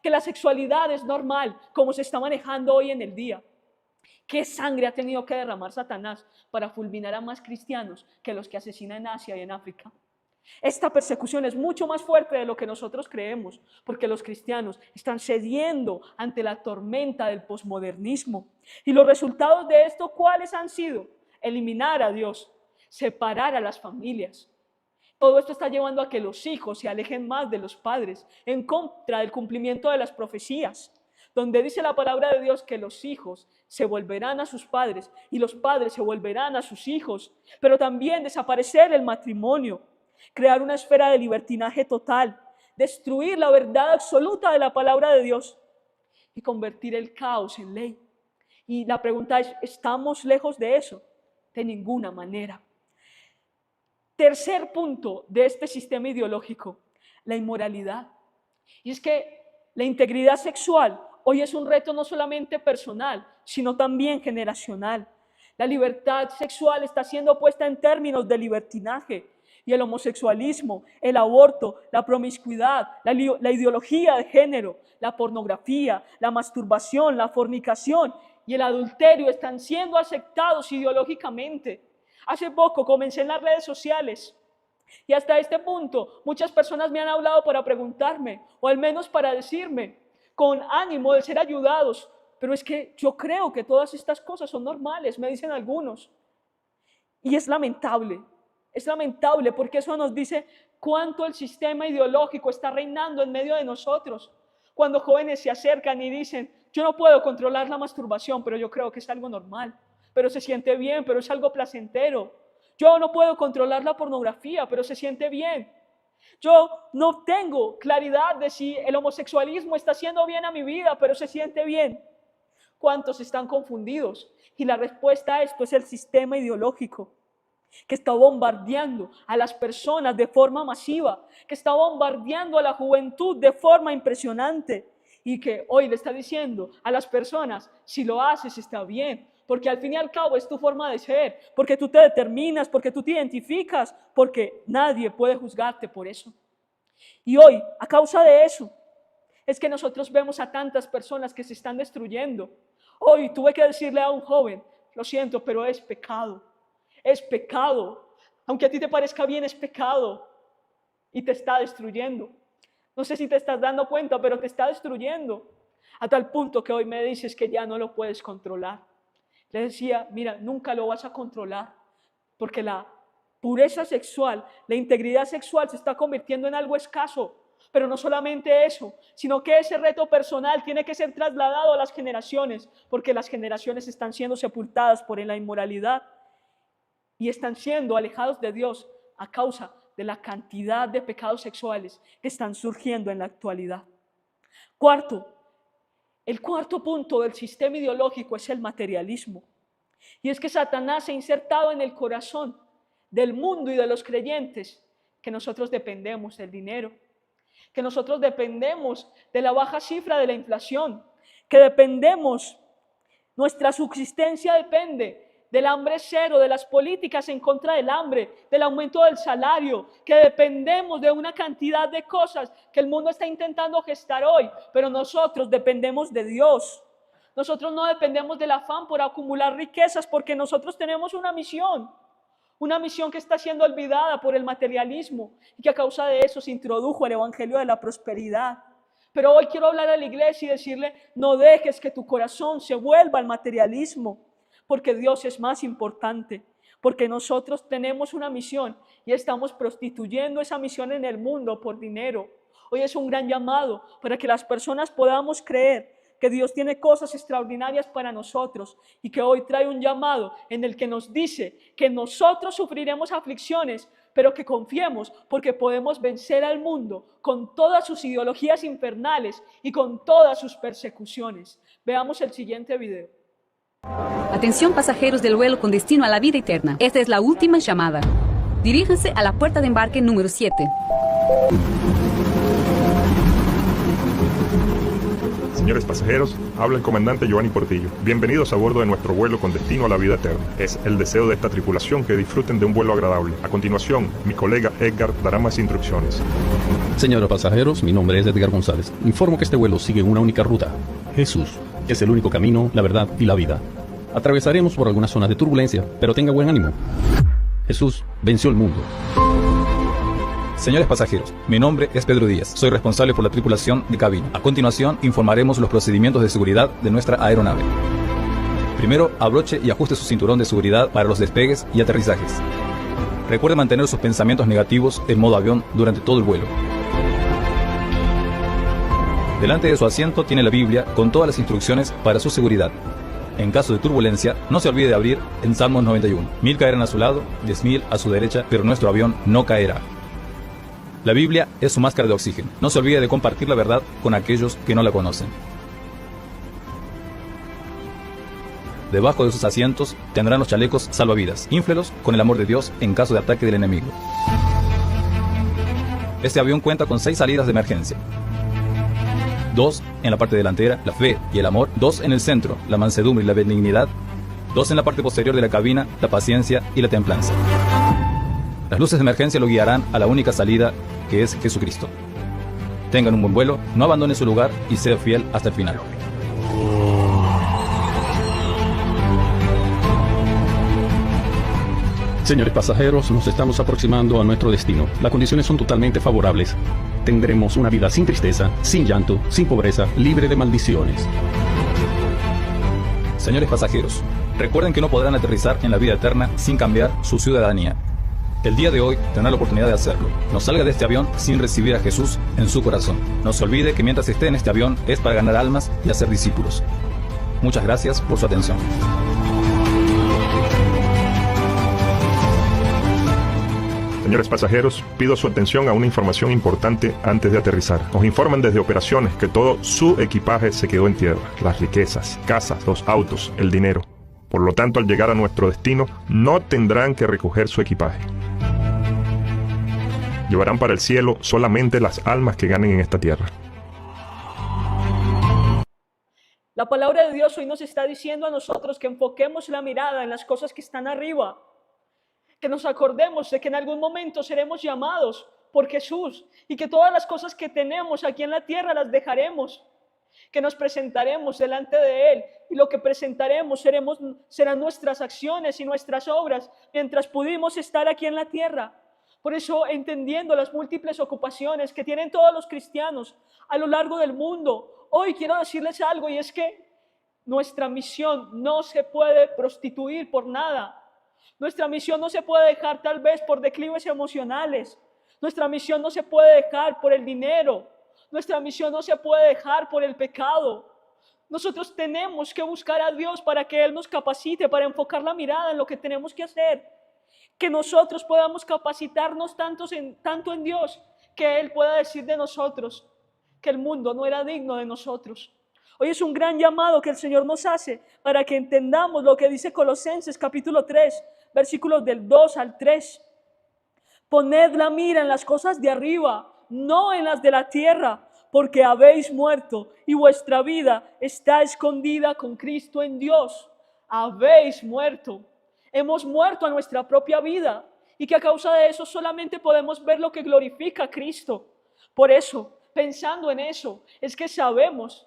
que la sexualidad es normal, como se está manejando hoy en el día? ¿Qué sangre ha tenido que derramar Satanás para fulminar a más cristianos que los que asesina en Asia y en África? Esta persecución es mucho más fuerte de lo que nosotros creemos, porque los cristianos están cediendo ante la tormenta del posmodernismo. Y los resultados de esto, ¿cuáles han sido? Eliminar a Dios, separar a las familias. Todo esto está llevando a que los hijos se alejen más de los padres, en contra del cumplimiento de las profecías, donde dice la palabra de Dios que los hijos se volverán a sus padres y los padres se volverán a sus hijos, pero también desaparecer el matrimonio, crear una esfera de libertinaje total, destruir la verdad absoluta de la palabra de Dios y convertir el caos en ley. Y la pregunta es, ¿estamos lejos de eso? De ninguna manera. Tercer punto de este sistema ideológico, la inmoralidad. Y es que la integridad sexual hoy es un reto no solamente personal, sino también generacional. La libertad sexual está siendo puesta en términos de libertinaje. Y el homosexualismo, el aborto, la promiscuidad, la ideología de género, la pornografía, la masturbación, la fornicación y el adulterio están siendo aceptados ideológicamente. Hace poco comencé en las redes sociales y hasta este punto muchas personas me han hablado para preguntarme, o al menos para decirme, con ánimo de ser ayudados. Pero es que yo creo que todas estas cosas son normales, me dicen algunos. Y es lamentable porque eso nos dice cuánto el sistema ideológico está reinando en medio de nosotros. Cuando jóvenes se acercan y dicen, yo no puedo controlar la masturbación, pero yo creo que es algo normal, pero se siente bien, pero es algo placentero. Yo no puedo controlar la pornografía, pero se siente bien. Yo no tengo claridad de si el homosexualismo está haciendo bien a mi vida, pero se siente bien. ¿Cuántos están confundidos? Y la respuesta a esto es el sistema ideológico que está bombardeando a las personas de forma masiva, que está bombardeando a la juventud de forma impresionante y que hoy le está diciendo a las personas, si lo haces está bien, porque al fin y al cabo es tu forma de ser, porque tú te determinas, porque tú te identificas, porque nadie puede juzgarte por eso. Y hoy, a causa de eso, es que nosotros vemos a tantas personas que se están destruyendo. Hoy tuve que decirle a un joven, lo siento, pero es pecado. Es pecado. Aunque a ti te parezca bien, es pecado. Y te está destruyendo. No sé si te estás dando cuenta, pero te está destruyendo. A tal punto que hoy me dices que ya no lo puedes controlar. Le decía, mira, nunca lo vas a controlar. Porque la pureza sexual, la integridad sexual se está convirtiendo en algo escaso. Pero no solamente eso, sino que ese reto personal tiene que ser trasladado a las generaciones, porque las generaciones están siendo sepultadas por la inmoralidad y están siendo alejados de Dios a causa de la cantidad de pecados sexuales que están surgiendo en la actualidad. El cuarto punto del sistema ideológico es el materialismo. Y es que Satanás se ha insertado en el corazón del mundo y de los creyentes que nosotros dependemos del dinero, que nosotros dependemos de la baja cifra de la inflación, que dependemos, nuestra subsistencia depende del hambre cero, de las políticas en contra del hambre, del aumento del salario, que dependemos de una cantidad de cosas que el mundo está intentando gestar hoy, pero nosotros dependemos de Dios. Nosotros no dependemos del afán por acumular riquezas porque nosotros tenemos una misión que está siendo olvidada por el materialismo y que a causa de eso se introdujo el evangelio de la prosperidad. Pero hoy quiero hablar a la iglesia y decirle, no dejes que tu corazón se vuelva al materialismo, porque Dios es más importante, porque nosotros tenemos una misión y estamos prostituyendo esa misión en el mundo por dinero. Hoy es un gran llamado para que las personas podamos creer que Dios tiene cosas extraordinarias para nosotros y que hoy trae un llamado en el que nos dice que nosotros sufriremos aflicciones, pero que confiemos porque podemos vencer al mundo con todas sus ideologías infernales y con todas sus persecuciones. Veamos el siguiente video. Atención pasajeros del vuelo con destino a la vida eterna. Esta es la última llamada. Diríjanse a la puerta de embarque número 7. Señores pasajeros, habla el comandante Giovanni Portillo. Bienvenidos a bordo de nuestro vuelo con destino a la vida eterna. Es el deseo de esta tripulación que disfruten de un vuelo agradable. A continuación, mi colega Edgar dará más instrucciones. Señores pasajeros, mi nombre es Edgar González. Informo que este vuelo sigue una única ruta. Jesús es el único camino, la verdad y la vida. Atravesaremos por algunas zonas de turbulencia, pero tenga buen ánimo. Jesús venció el mundo. Señores pasajeros, mi nombre es Pedro Díaz, soy responsable por la tripulación de cabina. A continuación, informaremos los procedimientos de seguridad de nuestra aeronave. Primero, abroche y ajuste su cinturón de seguridad para los despegues y aterrizajes. Recuerde mantener sus pensamientos negativos en modo avión durante todo el vuelo. Delante de su asiento tiene la Biblia con todas las instrucciones para su seguridad. En caso de turbulencia, no se olvide de abrir en Salmos 91. 1000 caerán a su lado, 10.000 a su derecha, pero nuestro avión no caerá. La Biblia es su máscara de oxígeno. No se olvide de compartir la verdad con aquellos que no la conocen. Debajo de sus asientos tendrán los chalecos salvavidas. Inflelos con el amor de Dios en caso de ataque del enemigo. Este avión cuenta con 6 salidas de emergencia. 2 en la parte delantera, la fe y el amor. 2 en el centro, la mansedumbre y la benignidad. 2 en la parte posterior de la cabina, la paciencia y la templanza. Las luces de emergencia lo guiarán a la única salida, que es Jesucristo. Tengan un buen vuelo, no abandonen su lugar y sea fiel hasta el final. Señores pasajeros, nos estamos aproximando a nuestro destino. Las condiciones son totalmente favorables. tendremos una vida sin tristeza, sin llanto, sin pobreza, libre de maldiciones. Señores pasajeros, recuerden que no podrán aterrizar en la vida eterna sin cambiar su ciudadanía. El día de hoy tendrán la oportunidad de hacerlo. No salga de este avión sin recibir a Jesús en su corazón. No se olvide que mientras esté en este avión es para ganar almas y hacer discípulos. Muchas gracias por su atención. Señores pasajeros, pido su atención a una información importante antes de aterrizar. Nos informan desde operaciones que todo su equipaje se quedó en tierra. Las riquezas, casas, los autos, el dinero. Por lo tanto, al llegar a nuestro destino, no tendrán que recoger su equipaje. Llevarán para el cielo solamente las almas que ganen en esta tierra. La palabra de Dios hoy nos está diciendo a nosotros que enfoquemos la mirada en las cosas que están arriba. Que nos acordemos de que en algún momento seremos llamados por Jesús y que todas las cosas que tenemos aquí en la tierra las dejaremos, que nos presentaremos delante de Él y lo que presentaremos serán nuestras acciones y nuestras obras mientras pudimos estar aquí en la tierra. Por eso, entendiendo las múltiples ocupaciones que tienen todos los cristianos a lo largo del mundo, hoy quiero decirles algo, y es que nuestra misión no se puede prostituir por nada. Nuestra misión no se puede dejar tal vez por declives emocionales. Nuestra misión no se puede dejar por el dinero. Nuestra misión no se puede dejar por el pecado. Nosotros tenemos que buscar a Dios para que Él nos capacite, para enfocar la mirada en lo que tenemos que hacer. Que nosotros podamos capacitarnos tanto en Dios, que Él pueda decir de nosotros que el mundo no era digno de nosotros. Hoy es un gran llamado que el Señor nos hace para que entendamos lo que dice Colosenses capítulo 3, versículos del 2 al 3. Poned la mira en las cosas de arriba, no en las de la tierra, porque habéis muerto y vuestra vida está escondida con Cristo en Dios. Habéis muerto. Hemos muerto a nuestra propia vida y que a causa de eso solamente podemos ver lo que glorifica a Cristo. Por eso, pensando en eso, es que sabemos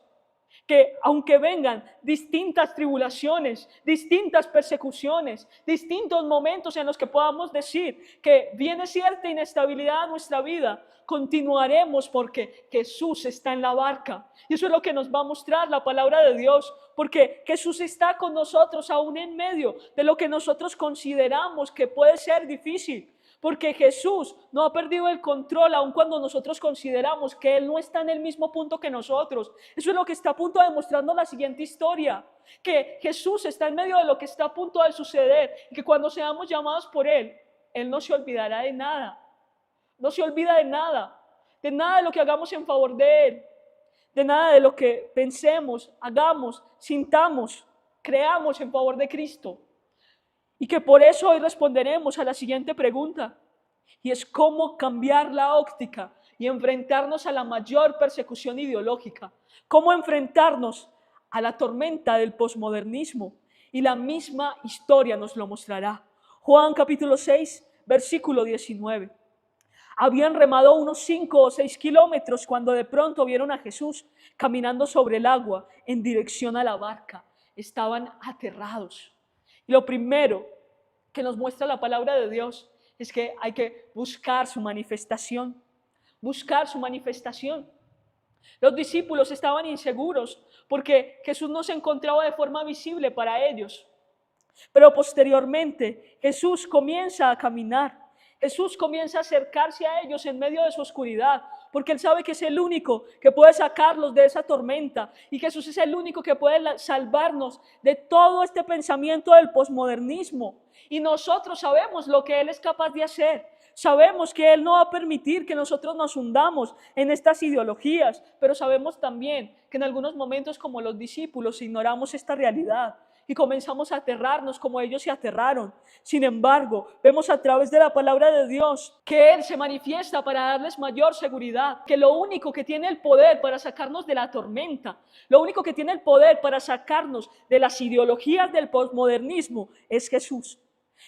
que aunque vengan distintas tribulaciones, distintas persecuciones, distintos momentos en los que podamos decir que viene cierta inestabilidad a nuestra vida, continuaremos porque Jesús está en la barca. Y eso es lo que nos va a mostrar la palabra de Dios, porque Jesús está con nosotros aún en medio de lo que nosotros consideramos que puede ser difícil. Porque Jesús no ha perdido el control aun cuando nosotros consideramos que Él no está en el mismo punto que nosotros. Eso es lo que está a punto de mostrarnos la siguiente historia. Que Jesús está en medio de lo que está a punto de suceder. Y que cuando seamos llamados por Él, Él no se olvidará de nada. No se olvida de nada de lo que hagamos en favor de Él. De nada de lo que pensemos, hagamos, sintamos, creamos en favor de Cristo. Y que por eso hoy responderemos a la siguiente pregunta, y es cómo cambiar la óptica y enfrentarnos a la mayor persecución ideológica, cómo enfrentarnos a la tormenta del posmodernismo, y la misma historia nos lo mostrará. Juan capítulo 6, versículo 19. Habían remado unos 5 o 6 kilómetros cuando de pronto vieron a Jesús caminando sobre el agua en dirección a la barca. Estaban aterrados. Y lo primero que nos muestra la palabra de Dios es que hay que buscar su manifestación. Buscar su manifestación. Los discípulos estaban inseguros porque Jesús no se encontraba de forma visible para ellos. Pero posteriormente Jesús comienza a caminar. Jesús comienza a acercarse a ellos en medio de su oscuridad, porque Él sabe que es el único que puede sacarlos de esa tormenta, y Jesús es el único que puede salvarnos de todo este pensamiento del posmodernismo. Y nosotros sabemos lo que Él es capaz de hacer. Sabemos que Él no va a permitir que nosotros nos hundamos en estas ideologías, pero sabemos también que en algunos momentos, como los discípulos, ignoramos esta realidad y comenzamos a aterrarnos como ellos se aterraron. Sin embargo, vemos a través de la palabra de Dios que Él se manifiesta para darles mayor seguridad, que lo único que tiene el poder para sacarnos de la tormenta, lo único que tiene el poder para sacarnos de las ideologías del posmodernismo es Jesús.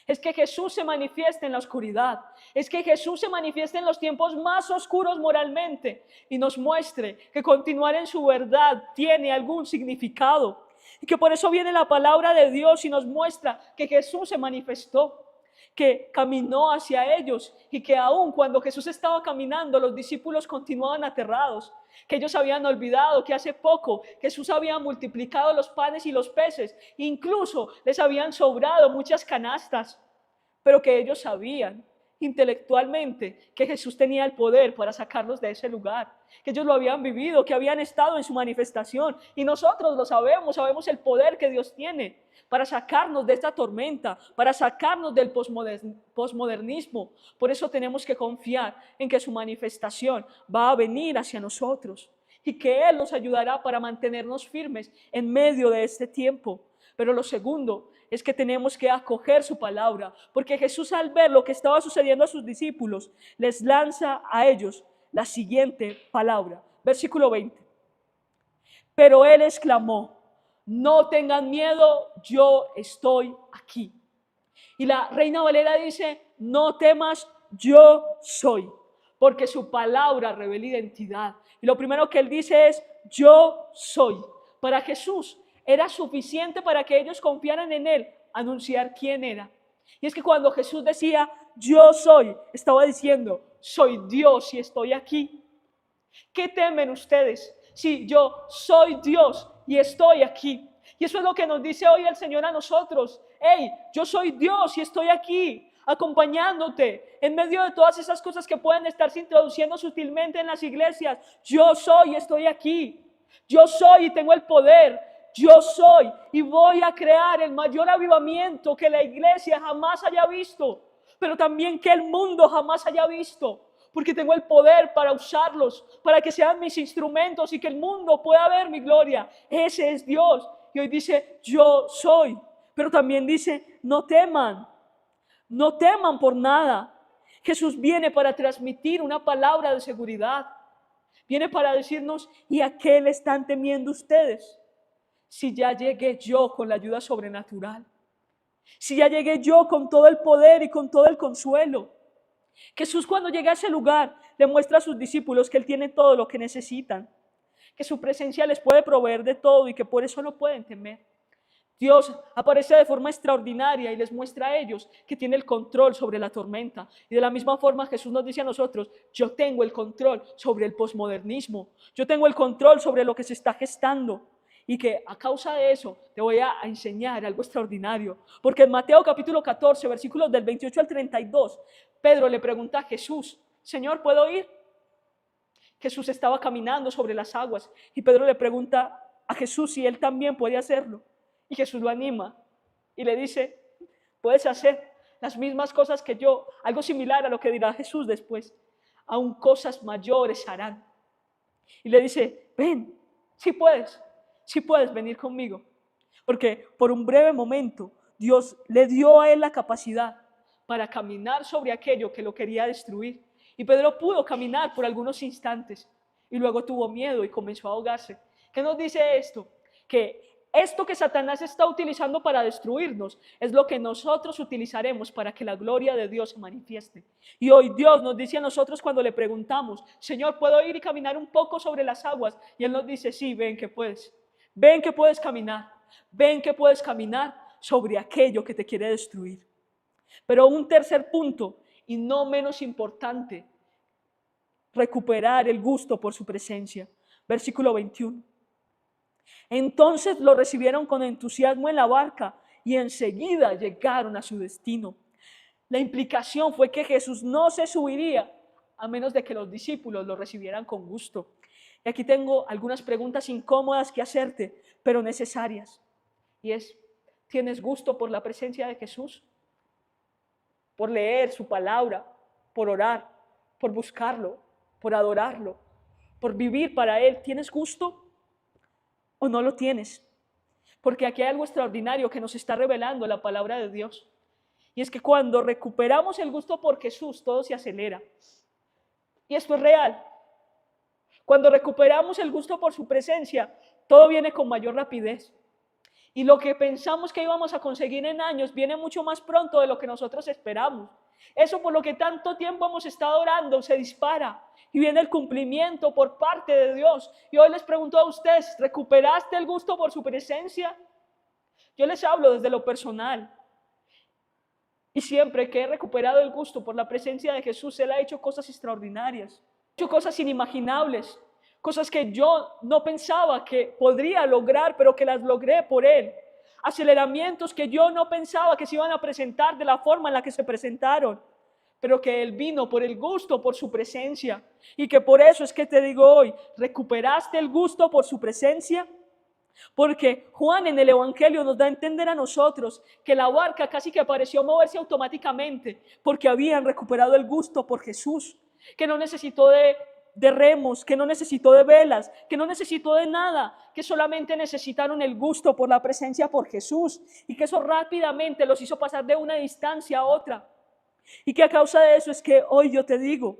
Es que Jesús se manifiesta en la oscuridad, es que Jesús se manifiesta en los tiempos más oscuros moralmente y nos muestre que continuar en su verdad tiene algún significado. Y que por eso viene la palabra de Dios y nos muestra que Jesús se manifestó. que caminó hacia ellos y que aún cuando Jesús estaba caminando, los discípulos continuaban aterrados, que ellos habían olvidado que hace poco Jesús había multiplicado los panes y los peces, incluso les habían sobrado muchas canastas, pero que ellos sabían intelectualmente que Jesús tenía el poder para sacarlos de ese lugar, que ellos lo habían vivido, que habían estado en su manifestación, y nosotros lo sabemos, sabemos el poder que Dios tiene para sacarnos de esta tormenta, para sacarnos del posmodernismo. Por eso tenemos que confiar en que su manifestación va a venir hacia nosotros y que Él nos ayudará para mantenernos firmes en medio de este tiempo. Pero lo segundo es que tenemos que acoger su palabra, porque Jesús, al ver lo que estaba sucediendo a sus discípulos, les lanza a ellos la siguiente palabra. Versículo 20. Pero Él exclamó: no tengan miedo, yo estoy aquí. Y la Reina Valera dice: no temas, yo soy, porque su palabra revela identidad. Y lo primero que Él dice es: yo soy. Para Jesús era suficiente para que ellos confiaran en Él, anunciar quién era. Y es que cuando Jesús decía yo soy, estaba diciendo: soy Dios y estoy aquí. ¿Qué temen ustedes si yo soy Dios y estoy aquí? Y eso es lo que nos dice hoy el Señor a nosotros. Hey, yo soy Dios y estoy aquí, acompañándote en medio de todas esas cosas que pueden estarse introduciendo sutilmente en las iglesias. Yo soy y estoy aquí. Yo soy y tengo el poder. Yo soy y voy a crear el mayor avivamiento que la iglesia jamás haya visto, pero también que el mundo jamás haya visto, porque tengo el poder para usarlos, para que sean mis instrumentos y que el mundo pueda ver mi gloria. Ese es Dios. Y hoy dice: yo soy, pero también dice: no teman por nada. Jesús viene para transmitir una palabra de seguridad, viene para decirnos: ¿y a qué le están temiendo ustedes? Si ya llegué yo con la ayuda sobrenatural, si ya llegué yo con todo el poder y con todo el consuelo. Jesús, cuando llega a ese lugar, le muestra a sus discípulos que Él tiene todo lo que necesitan, que su presencia les puede proveer de todo y que por eso no pueden temer. Dios aparece de forma extraordinaria y les muestra a ellos que tiene el control sobre la tormenta. Y de la misma forma Jesús nos dice a nosotros: yo tengo el control sobre el posmodernismo, yo tengo el control sobre lo que se está gestando. Y que a causa de eso te voy a enseñar algo extraordinario. Porque en Mateo capítulo 14, versículos del 28 al 32, Pedro le pregunta a Jesús: Señor, ¿puedo ir? Jesús estaba caminando sobre las aguas y Pedro le pregunta a Jesús si él también puede hacerlo. Y Jesús lo anima y le dice: puedes hacer las mismas cosas que yo, algo similar a lo que dirá Jesús después. Aún cosas mayores harán. Y le dice: ven, sí puedes venir conmigo. Porque por un breve momento Dios le dio a él la capacidad para caminar sobre aquello que lo quería destruir. Y Pedro pudo caminar por algunos instantes y luego tuvo miedo y comenzó a ahogarse. ¿Qué nos dice esto? Que esto que Satanás está utilizando para destruirnos es lo que nosotros utilizaremos para que la gloria de Dios se manifieste. Y hoy Dios nos dice a nosotros cuando le preguntamos: Señor, ¿puedo ir y caminar un poco sobre las aguas? Y Él nos dice: sí, ven que puedes. Ven que puedes caminar. Ven que puedes caminar sobre aquello que te quiere destruir. Pero un tercer punto, y no menos importante: recuperar el gusto por su presencia. Versículo 21. Entonces lo recibieron con entusiasmo en la barca y enseguida llegaron a su destino. La implicación fue que Jesús no se subiría a menos de que los discípulos lo recibieran con gusto. Y aquí tengo algunas preguntas incómodas que hacerte, pero necesarias. Y es: ¿tienes gusto por la presencia de Jesús? Por leer su palabra, por orar, por buscarlo, por adorarlo, por vivir para Él. ¿Tienes gusto o no lo tienes? Porque aquí hay algo extraordinario que nos está revelando la palabra de Dios. Y es que cuando recuperamos el gusto por Jesús, todo se acelera. Y esto es real. Cuando recuperamos el gusto por su presencia, todo viene con mayor rapidez. Y lo que pensamos que íbamos a conseguir en años viene mucho más pronto de lo que nosotros esperamos. Eso por lo que tanto tiempo hemos estado orando se dispara y viene el cumplimiento por parte de Dios. Y hoy les pregunto a ustedes: ¿recuperaste el gusto por su presencia? Yo les hablo desde lo personal. Y siempre que he recuperado el gusto por la presencia de Jesús, Él ha hecho cosas extraordinarias, ha hecho cosas inimaginables, cosas que yo no pensaba que podría lograr, pero que las logré por Él. Aceleramientos que yo no pensaba que se iban a presentar de la forma en la que se presentaron, pero que Él vino por el gusto, por su presencia. Y que por eso es que te digo hoy, ¿recuperaste el gusto por su presencia? Porque Juan en el Evangelio nos da a entender a nosotros que la barca casi que pareció moverse automáticamente porque habían recuperado el gusto por Jesús, que no necesitó de remos, que no necesitó de velas, que no necesitó de nada, que solamente necesitaron el gusto por la presencia por Jesús, y que eso rápidamente los hizo pasar de una distancia a otra. Y que a causa de eso es que hoy yo te digo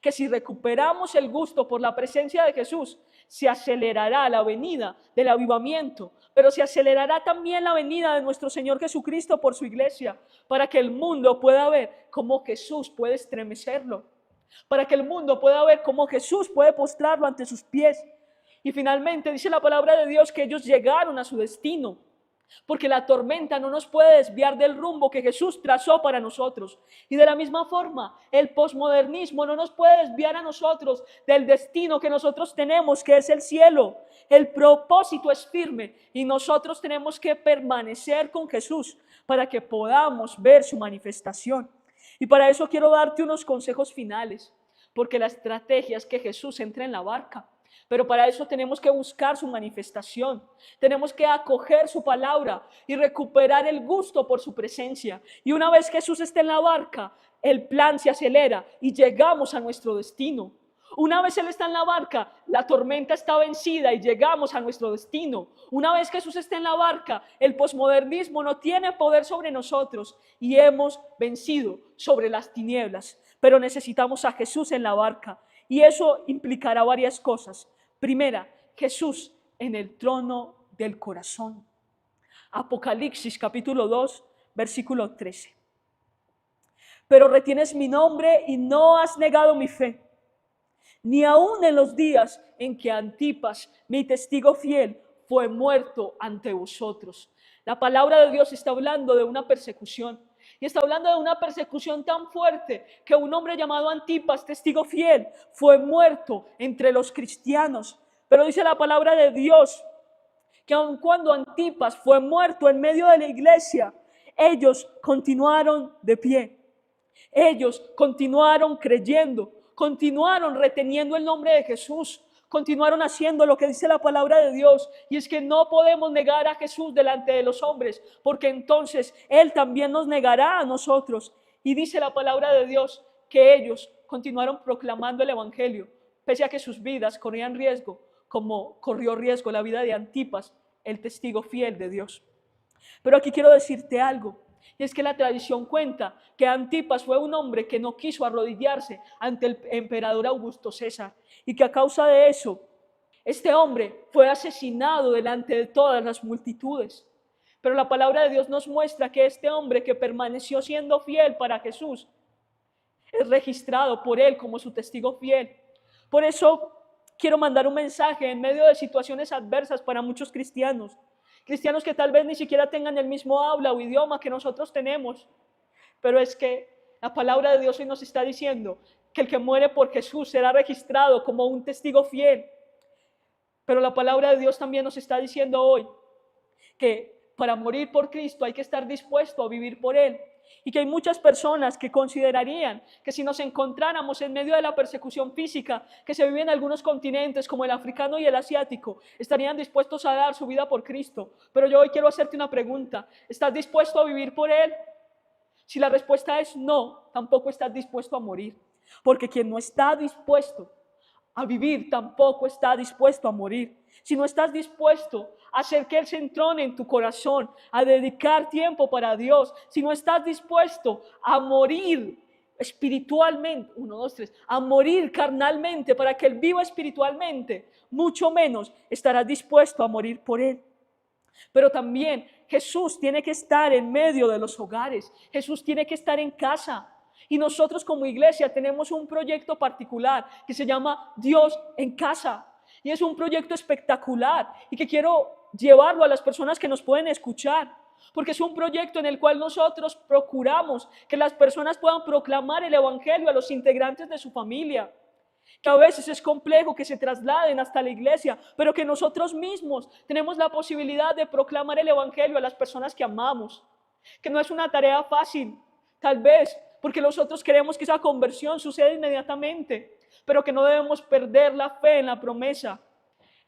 que si recuperamos el gusto por la presencia de Jesús, se acelerará la venida del avivamiento, pero se acelerará también la venida de nuestro Señor Jesucristo por su iglesia, para que el mundo pueda ver cómo Jesús puede estremecerlo, para que el mundo pueda ver cómo Jesús puede postrarlo ante sus pies. Y finalmente dice la palabra de Dios que ellos llegaron a su destino, porque la tormenta no nos puede desviar del rumbo que Jesús trazó para nosotros. Y de la misma forma, el posmodernismo no nos puede desviar a nosotros del destino que nosotros tenemos, que es el cielo. El propósito es firme y nosotros tenemos que permanecer con Jesús para que podamos ver su manifestación. Y para eso quiero darte unos consejos finales, porque la estrategia es que Jesús entre en la barca. Pero para eso tenemos que buscar su manifestación, tenemos que acoger su palabra y recuperar el gusto por su presencia. Y una vez Jesús esté en la barca, el plan se acelera y llegamos a nuestro destino. Una vez Él está en la barca, la tormenta está vencida y llegamos a nuestro destino. Una vez Jesús está en la barca, el posmodernismo no tiene poder sobre nosotros y hemos vencido sobre las tinieblas. Pero necesitamos a Jesús en la barca y eso implicará varias cosas. Primera, Jesús en el trono del corazón. Apocalipsis capítulo 2, versículo 13. Pero retienes mi nombre y no has negado mi fe, ni aun en los días en que Antipas, mi testigo fiel, fue muerto ante vosotros. La palabra de Dios está hablando de una persecución. Y está hablando de una persecución tan fuerte que un hombre llamado Antipas, testigo fiel, fue muerto entre los cristianos. Pero dice la palabra de Dios que aun cuando Antipas fue muerto en medio de la iglesia, ellos continuaron de pie. Ellos continuaron creyendo, continuaron reteniendo el nombre de Jesús, continuaron haciendo lo que dice la palabra de Dios, y es que no podemos negar a Jesús delante de los hombres, porque entonces Él también nos negará a nosotros. Y dice la palabra de Dios que ellos continuaron proclamando el evangelio, pese a que sus vidas corrían riesgo, como corrió riesgo la vida de Antipas, el testigo fiel de Dios. Pero aquí quiero decirte algo, y es que la tradición cuenta que Antipas fue un hombre que no quiso arrodillarse ante el emperador Augusto César y que a causa de eso, este hombre fue asesinado delante de todas las multitudes. Pero la palabra de Dios nos muestra que este hombre que permaneció siendo fiel para Jesús es registrado por Él como su testigo fiel. Por eso quiero mandar un mensaje en medio de situaciones adversas para muchos cristianos. Cristianos que tal vez ni siquiera tengan el mismo habla o idioma que nosotros tenemos. Pero es que la palabra de Dios hoy nos está diciendo que el que muere por Jesús será registrado como un testigo fiel. Pero la palabra de Dios también nos está diciendo hoy que para morir por Cristo hay que estar dispuesto a vivir por Él. Y que hay muchas personas que considerarían que si nos encontráramos en medio de la persecución física que se vive en algunos continentes como el africano y el asiático, estarían dispuestos a dar su vida por Cristo. Pero yo hoy quiero hacerte una pregunta: ¿estás dispuesto a vivir por Él? Si la respuesta es no, tampoco estás dispuesto a morir. Porque quien no está dispuesto a vivir tampoco está dispuesto a morir. Si no estás dispuesto a hacer que Él se entrone en tu corazón, a dedicar tiempo para Dios, si no estás dispuesto a morir espiritualmente, a morir carnalmente para que Él viva espiritualmente, mucho menos estarás dispuesto a morir por Él. Pero también Jesús tiene que estar en medio de los hogares, Jesús tiene que estar en casa. Y nosotros como iglesia tenemos un proyecto particular que se llama Dios en Casa. Y es un proyecto espectacular y que quiero llevarlo a las personas que nos pueden escuchar. porque es un proyecto en el cual nosotros procuramos que las personas puedan proclamar el evangelio a los integrantes de su familia, que a veces es complejo que se trasladen hasta la iglesia, pero que nosotros mismos tenemos la posibilidad de proclamar el evangelio a las personas que amamos, que no es una tarea fácil, tal vez porque nosotros queremos que esa conversión suceda inmediatamente, pero que no debemos perder la fe en la promesa.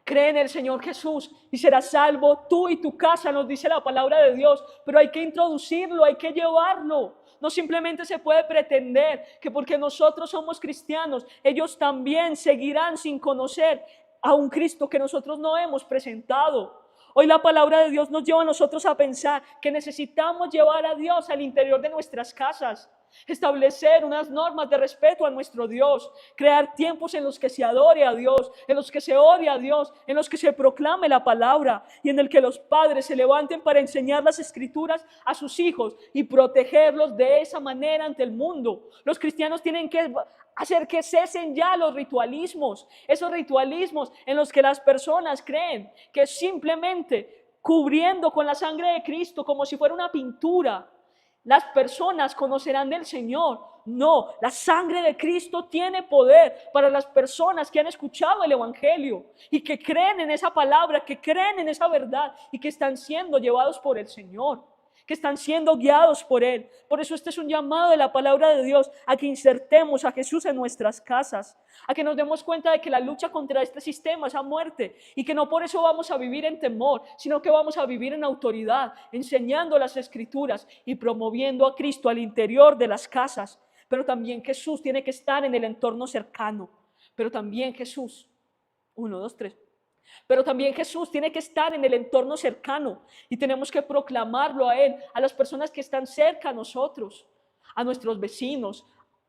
Cree en el Señor Jesús y serás salvo tú y tu casa, nos dice la palabra de Dios, pero hay que introducirlo, hay que llevarlo. No simplemente se puede pretender que porque nosotros somos cristianos, ellos también seguirán sin conocer a un Cristo que nosotros no hemos presentado. Hoy la palabra de Dios nos lleva a nosotros a pensar que necesitamos llevar a Dios al interior de nuestras casas, establecer unas normas de respeto a nuestro Dios, crear tiempos en los que se adore a Dios, en los que se odie a Dios, en los que se proclame la palabra y en el que los padres se levanten para enseñar las escrituras a sus hijos y protegerlos de esa manera ante el mundo. Los cristianos tienen que hacer que cesen ya los ritualismos, esos ritualismos en los que las personas creen que simplemente cubriendo con la sangre de Cristo como si fuera una pintura, las personas conocerán del Señor. No, la sangre de Cristo tiene poder para las personas que han escuchado el evangelio y que creen en esa palabra, que creen en esa verdad y que están siendo llevados por el Señor, que están siendo guiados por Él. Por eso este es un llamado de la palabra de Dios a que insertemos a Jesús en nuestras casas, a que nos demos cuenta de que la lucha contra este sistema es a muerte y que no por eso vamos a vivir en temor, sino que vamos a vivir en autoridad, enseñando las Escrituras y promoviendo a Cristo al interior de las casas. Pero también Jesús tiene que estar en el entorno cercano. Pero también Jesús, 1, 2, 3. Pero también Jesús tiene que estar en el entorno cercano y tenemos que proclamarlo a Él, a las personas que están cerca a nosotros, a nuestros vecinos,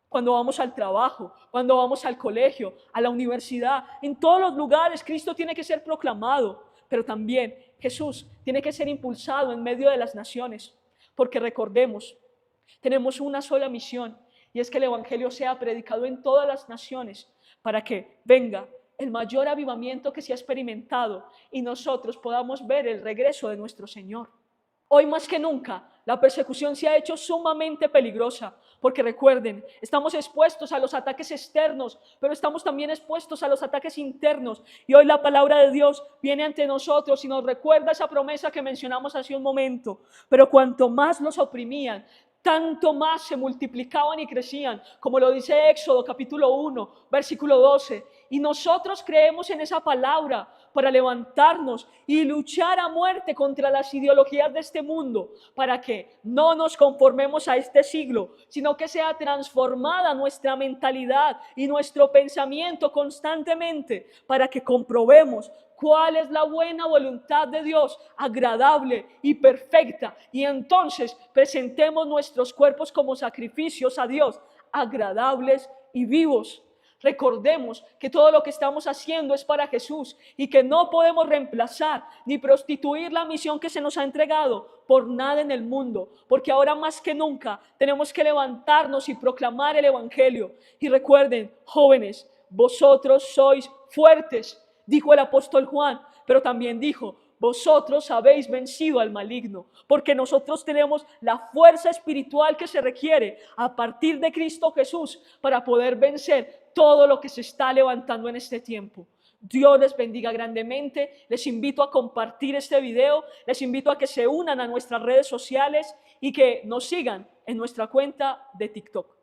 cuando vamos al trabajo, cuando vamos al colegio, a la universidad, en todos los lugares Cristo tiene que ser proclamado. Pero también Jesús tiene que ser impulsado en medio de las naciones, porque recordemos, tenemos una sola misión y es que el evangelio sea predicado en todas las naciones para que venga el mayor avivamiento que se ha experimentado y nosotros podamos ver el regreso de nuestro Señor. Hoy más que nunca, la persecución se ha hecho sumamente peligrosa, porque recuerden, estamos expuestos a los ataques externos, pero estamos también expuestos a los ataques internos. Y hoy la palabra de Dios viene ante nosotros y nos recuerda esa promesa que mencionamos hace un momento. Pero cuanto más los oprimían, tanto más se multiplicaban y crecían, como lo dice Éxodo capítulo 1, versículo 12. Y nosotros creemos en esa palabra para levantarnos y luchar a muerte contra las ideologías de este mundo, para que no nos conformemos a este siglo, sino que sea transformada nuestra mentalidad y nuestro pensamiento constantemente, para que comprobemos cuál es la buena voluntad de Dios, agradable y perfecta, y entonces presentemos nuestros cuerpos como sacrificios a Dios, agradables y vivos. Recordemos que todo lo que estamos haciendo es para Jesús y que no podemos reemplazar ni prostituir la misión que se nos ha entregado por nada en el mundo, porque ahora más que nunca tenemos que levantarnos y proclamar el evangelio. Y recuerden, jóvenes, vosotros sois fuertes, dijo el apóstol Juan, pero también dijo: vosotros habéis vencido al maligno, porque nosotros tenemos la fuerza espiritual que se requiere a partir de Cristo Jesús para poder vencer todo lo que se está levantando en este tiempo. Dios les bendiga grandemente. Les invito a compartir este video, les invito a que se unan a nuestras redes sociales y que nos sigan en nuestra cuenta de TikTok.